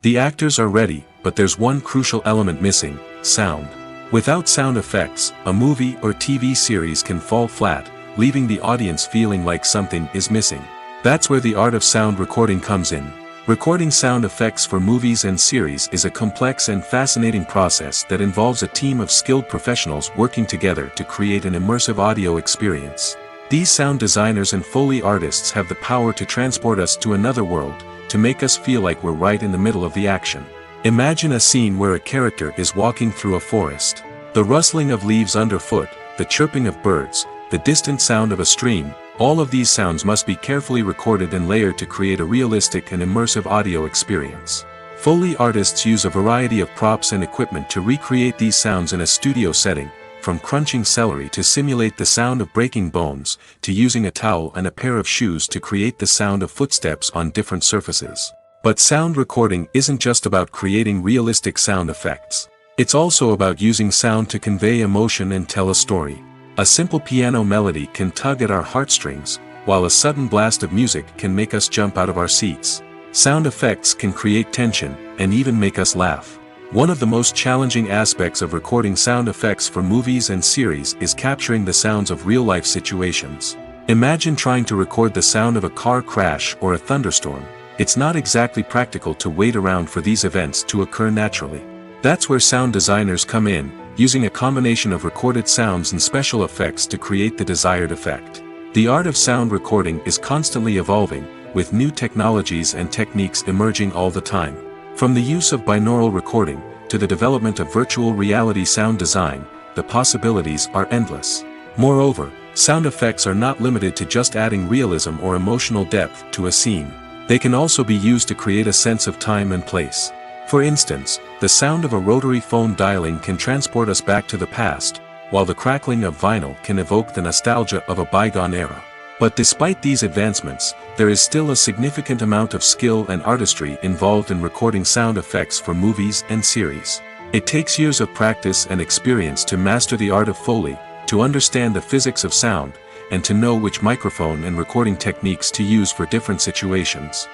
The actors are ready, but there's one crucial element missing: sound. Without sound effects, a movie or TV series can fall flat, leaving the audience feeling like something is missing. That's where the art of sound recording comes in. Recording sound effects for movies and series is a complex and fascinating process that involves a team of skilled professionals working together to create an immersive audio experience. These sound designers and Foley artists have the power to transport us to another world, to make us feel like we're right in the middle of the action. Imagine a scene where a character is walking through a forest. The rustling of leaves underfoot, the chirping of birds, the distant sound of a stream, All of these sounds must be carefully recorded and layered to create a realistic and immersive audio experience. Foley artists use a variety of props and equipment to recreate these sounds in a studio setting, from crunching celery to simulate the sound of breaking bones, to using a towel and a pair of shoes to create the sound of footsteps on different surfaces. But sound recording isn't just about creating realistic sound effects. It's also about using sound to convey emotion and tell a story. A simple piano melody can tug at our heartstrings, while a sudden blast of music can make us jump out of our seats. Sound effects can create tension, and even make us laugh. One of the most challenging aspects of recording sound effects for movies and series is capturing the sounds of real-life situations. Imagine trying to record the sound of a car crash or a thunderstorm. It's not exactly practical to wait around for these events to occur naturally. That's where sound designers come in, using a combination of recorded sounds and special effects to create the desired effect. The art of sound recording is constantly evolving, with new technologies and techniques emerging all the time. From the use of binaural recording, to the development of virtual reality sound design, the possibilities are endless. Moreover, sound effects are not limited to just adding realism or emotional depth to a scene. They can also be used to create a sense of time and place. For instance, the sound of a rotary phone dialing can transport us back to the past, while the crackling of vinyl can evoke the nostalgia of a bygone era. But despite these advancements, there is still a significant amount of skill and artistry involved in recording sound effects for movies and series. It takes years of practice and experience to master the art of Foley, to understand the physics of sound, and to know which microphone and recording techniques to use for different situations.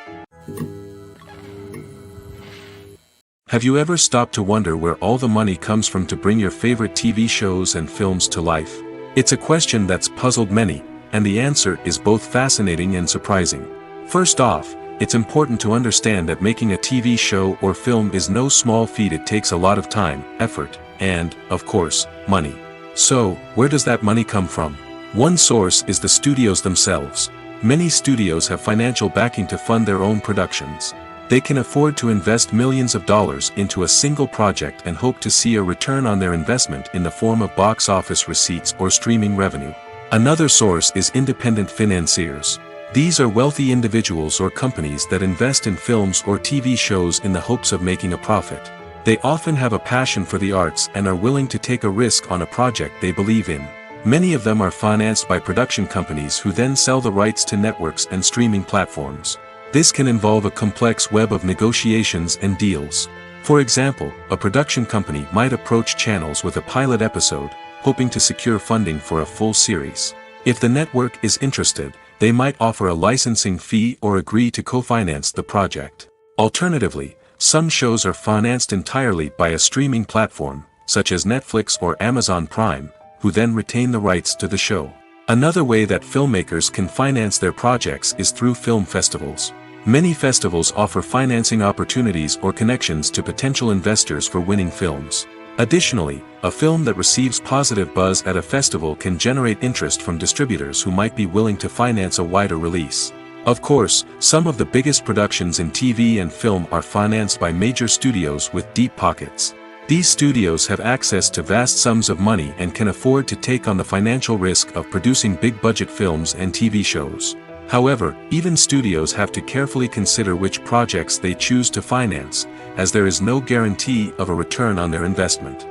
Have you ever stopped to wonder where all the money comes from to bring your favorite TV shows and films to life? It's a question that's puzzled many, and the answer is both fascinating and surprising. First off, it's important to understand that making a TV show or film is no small feat. It takes a lot of time, effort, and, of course, money. So, where does that money come from? One source is the studios themselves. Many studios have financial backing to fund their own productions. They can afford to invest millions of dollars into a single project and hope to see a return on their investment in the form of box office receipts or streaming revenue. Another source is independent financiers. These are wealthy individuals or companies that invest in films or TV shows in the hopes of making a profit. They often have a passion for the arts and are willing to take a risk on a project they believe in. Many of them are financed by production companies who then sell the rights to networks and streaming platforms. This can involve a complex web of negotiations and deals. For example, a production company might approach channels with a pilot episode, hoping to secure funding for a full series. If the network is interested, they might offer a licensing fee or agree to co-finance the project. Alternatively, some shows are financed entirely by a streaming platform, such as Netflix or Amazon Prime, who then retain the rights to the show. Another way that filmmakers can finance their projects is through film festivals. Many festivals offer financing opportunities or connections to potential investors for winning films. Additionally, a film that receives positive buzz at a festival can generate interest from distributors who might be willing to finance a wider release. Of course, some of the biggest productions in TV and film are financed by major studios with deep pockets. These studios have access to vast sums of money and can afford to take on the financial risk of producing big-budget films and TV shows. However, even studios have to carefully consider which projects they choose to finance, as there is no guarantee of a return on their investment.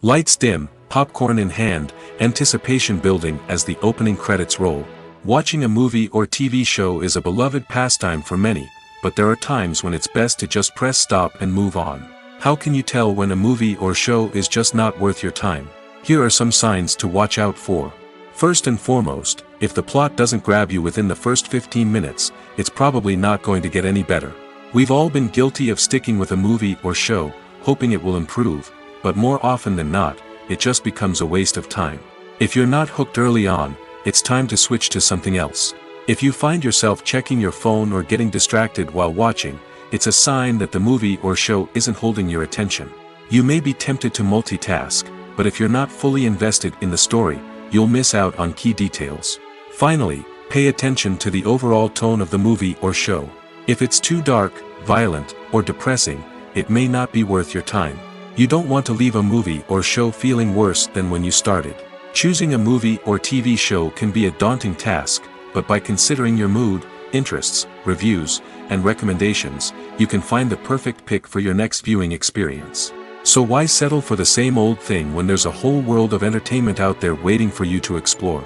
Lights dim, popcorn in hand, anticipation building as the opening credits roll. Watching a movie or TV show is a beloved pastime for many, but there are times when it's best to just press stop and move on. How can you tell when a movie or show is just not worth your time? Here are some signs to watch out for. First and foremost, if the plot doesn't grab you within the first 15 minutes, it's probably not going to get any better. We've all been guilty of sticking with a movie or show, hoping it will improve, but more often than not, it just becomes a waste of time. If you're not hooked early on, it's time to switch to something else. If you find yourself checking your phone or getting distracted while watching, it's a sign that the movie or show isn't holding your attention. You may be tempted to multitask, but if you're not fully invested in the story, you'll miss out on key details. Finally, pay attention to the overall tone of the movie or show. If it's too dark, violent, or depressing, it may not be worth your time. You don't want to leave a movie or show feeling worse than when you started. Choosing a movie or TV show can be a daunting task, but by considering your mood, interests, reviews, and recommendations, you can find the perfect pick for your next viewing experience. So why settle for the same old thing when there's a whole world of entertainment out there waiting for you to explore?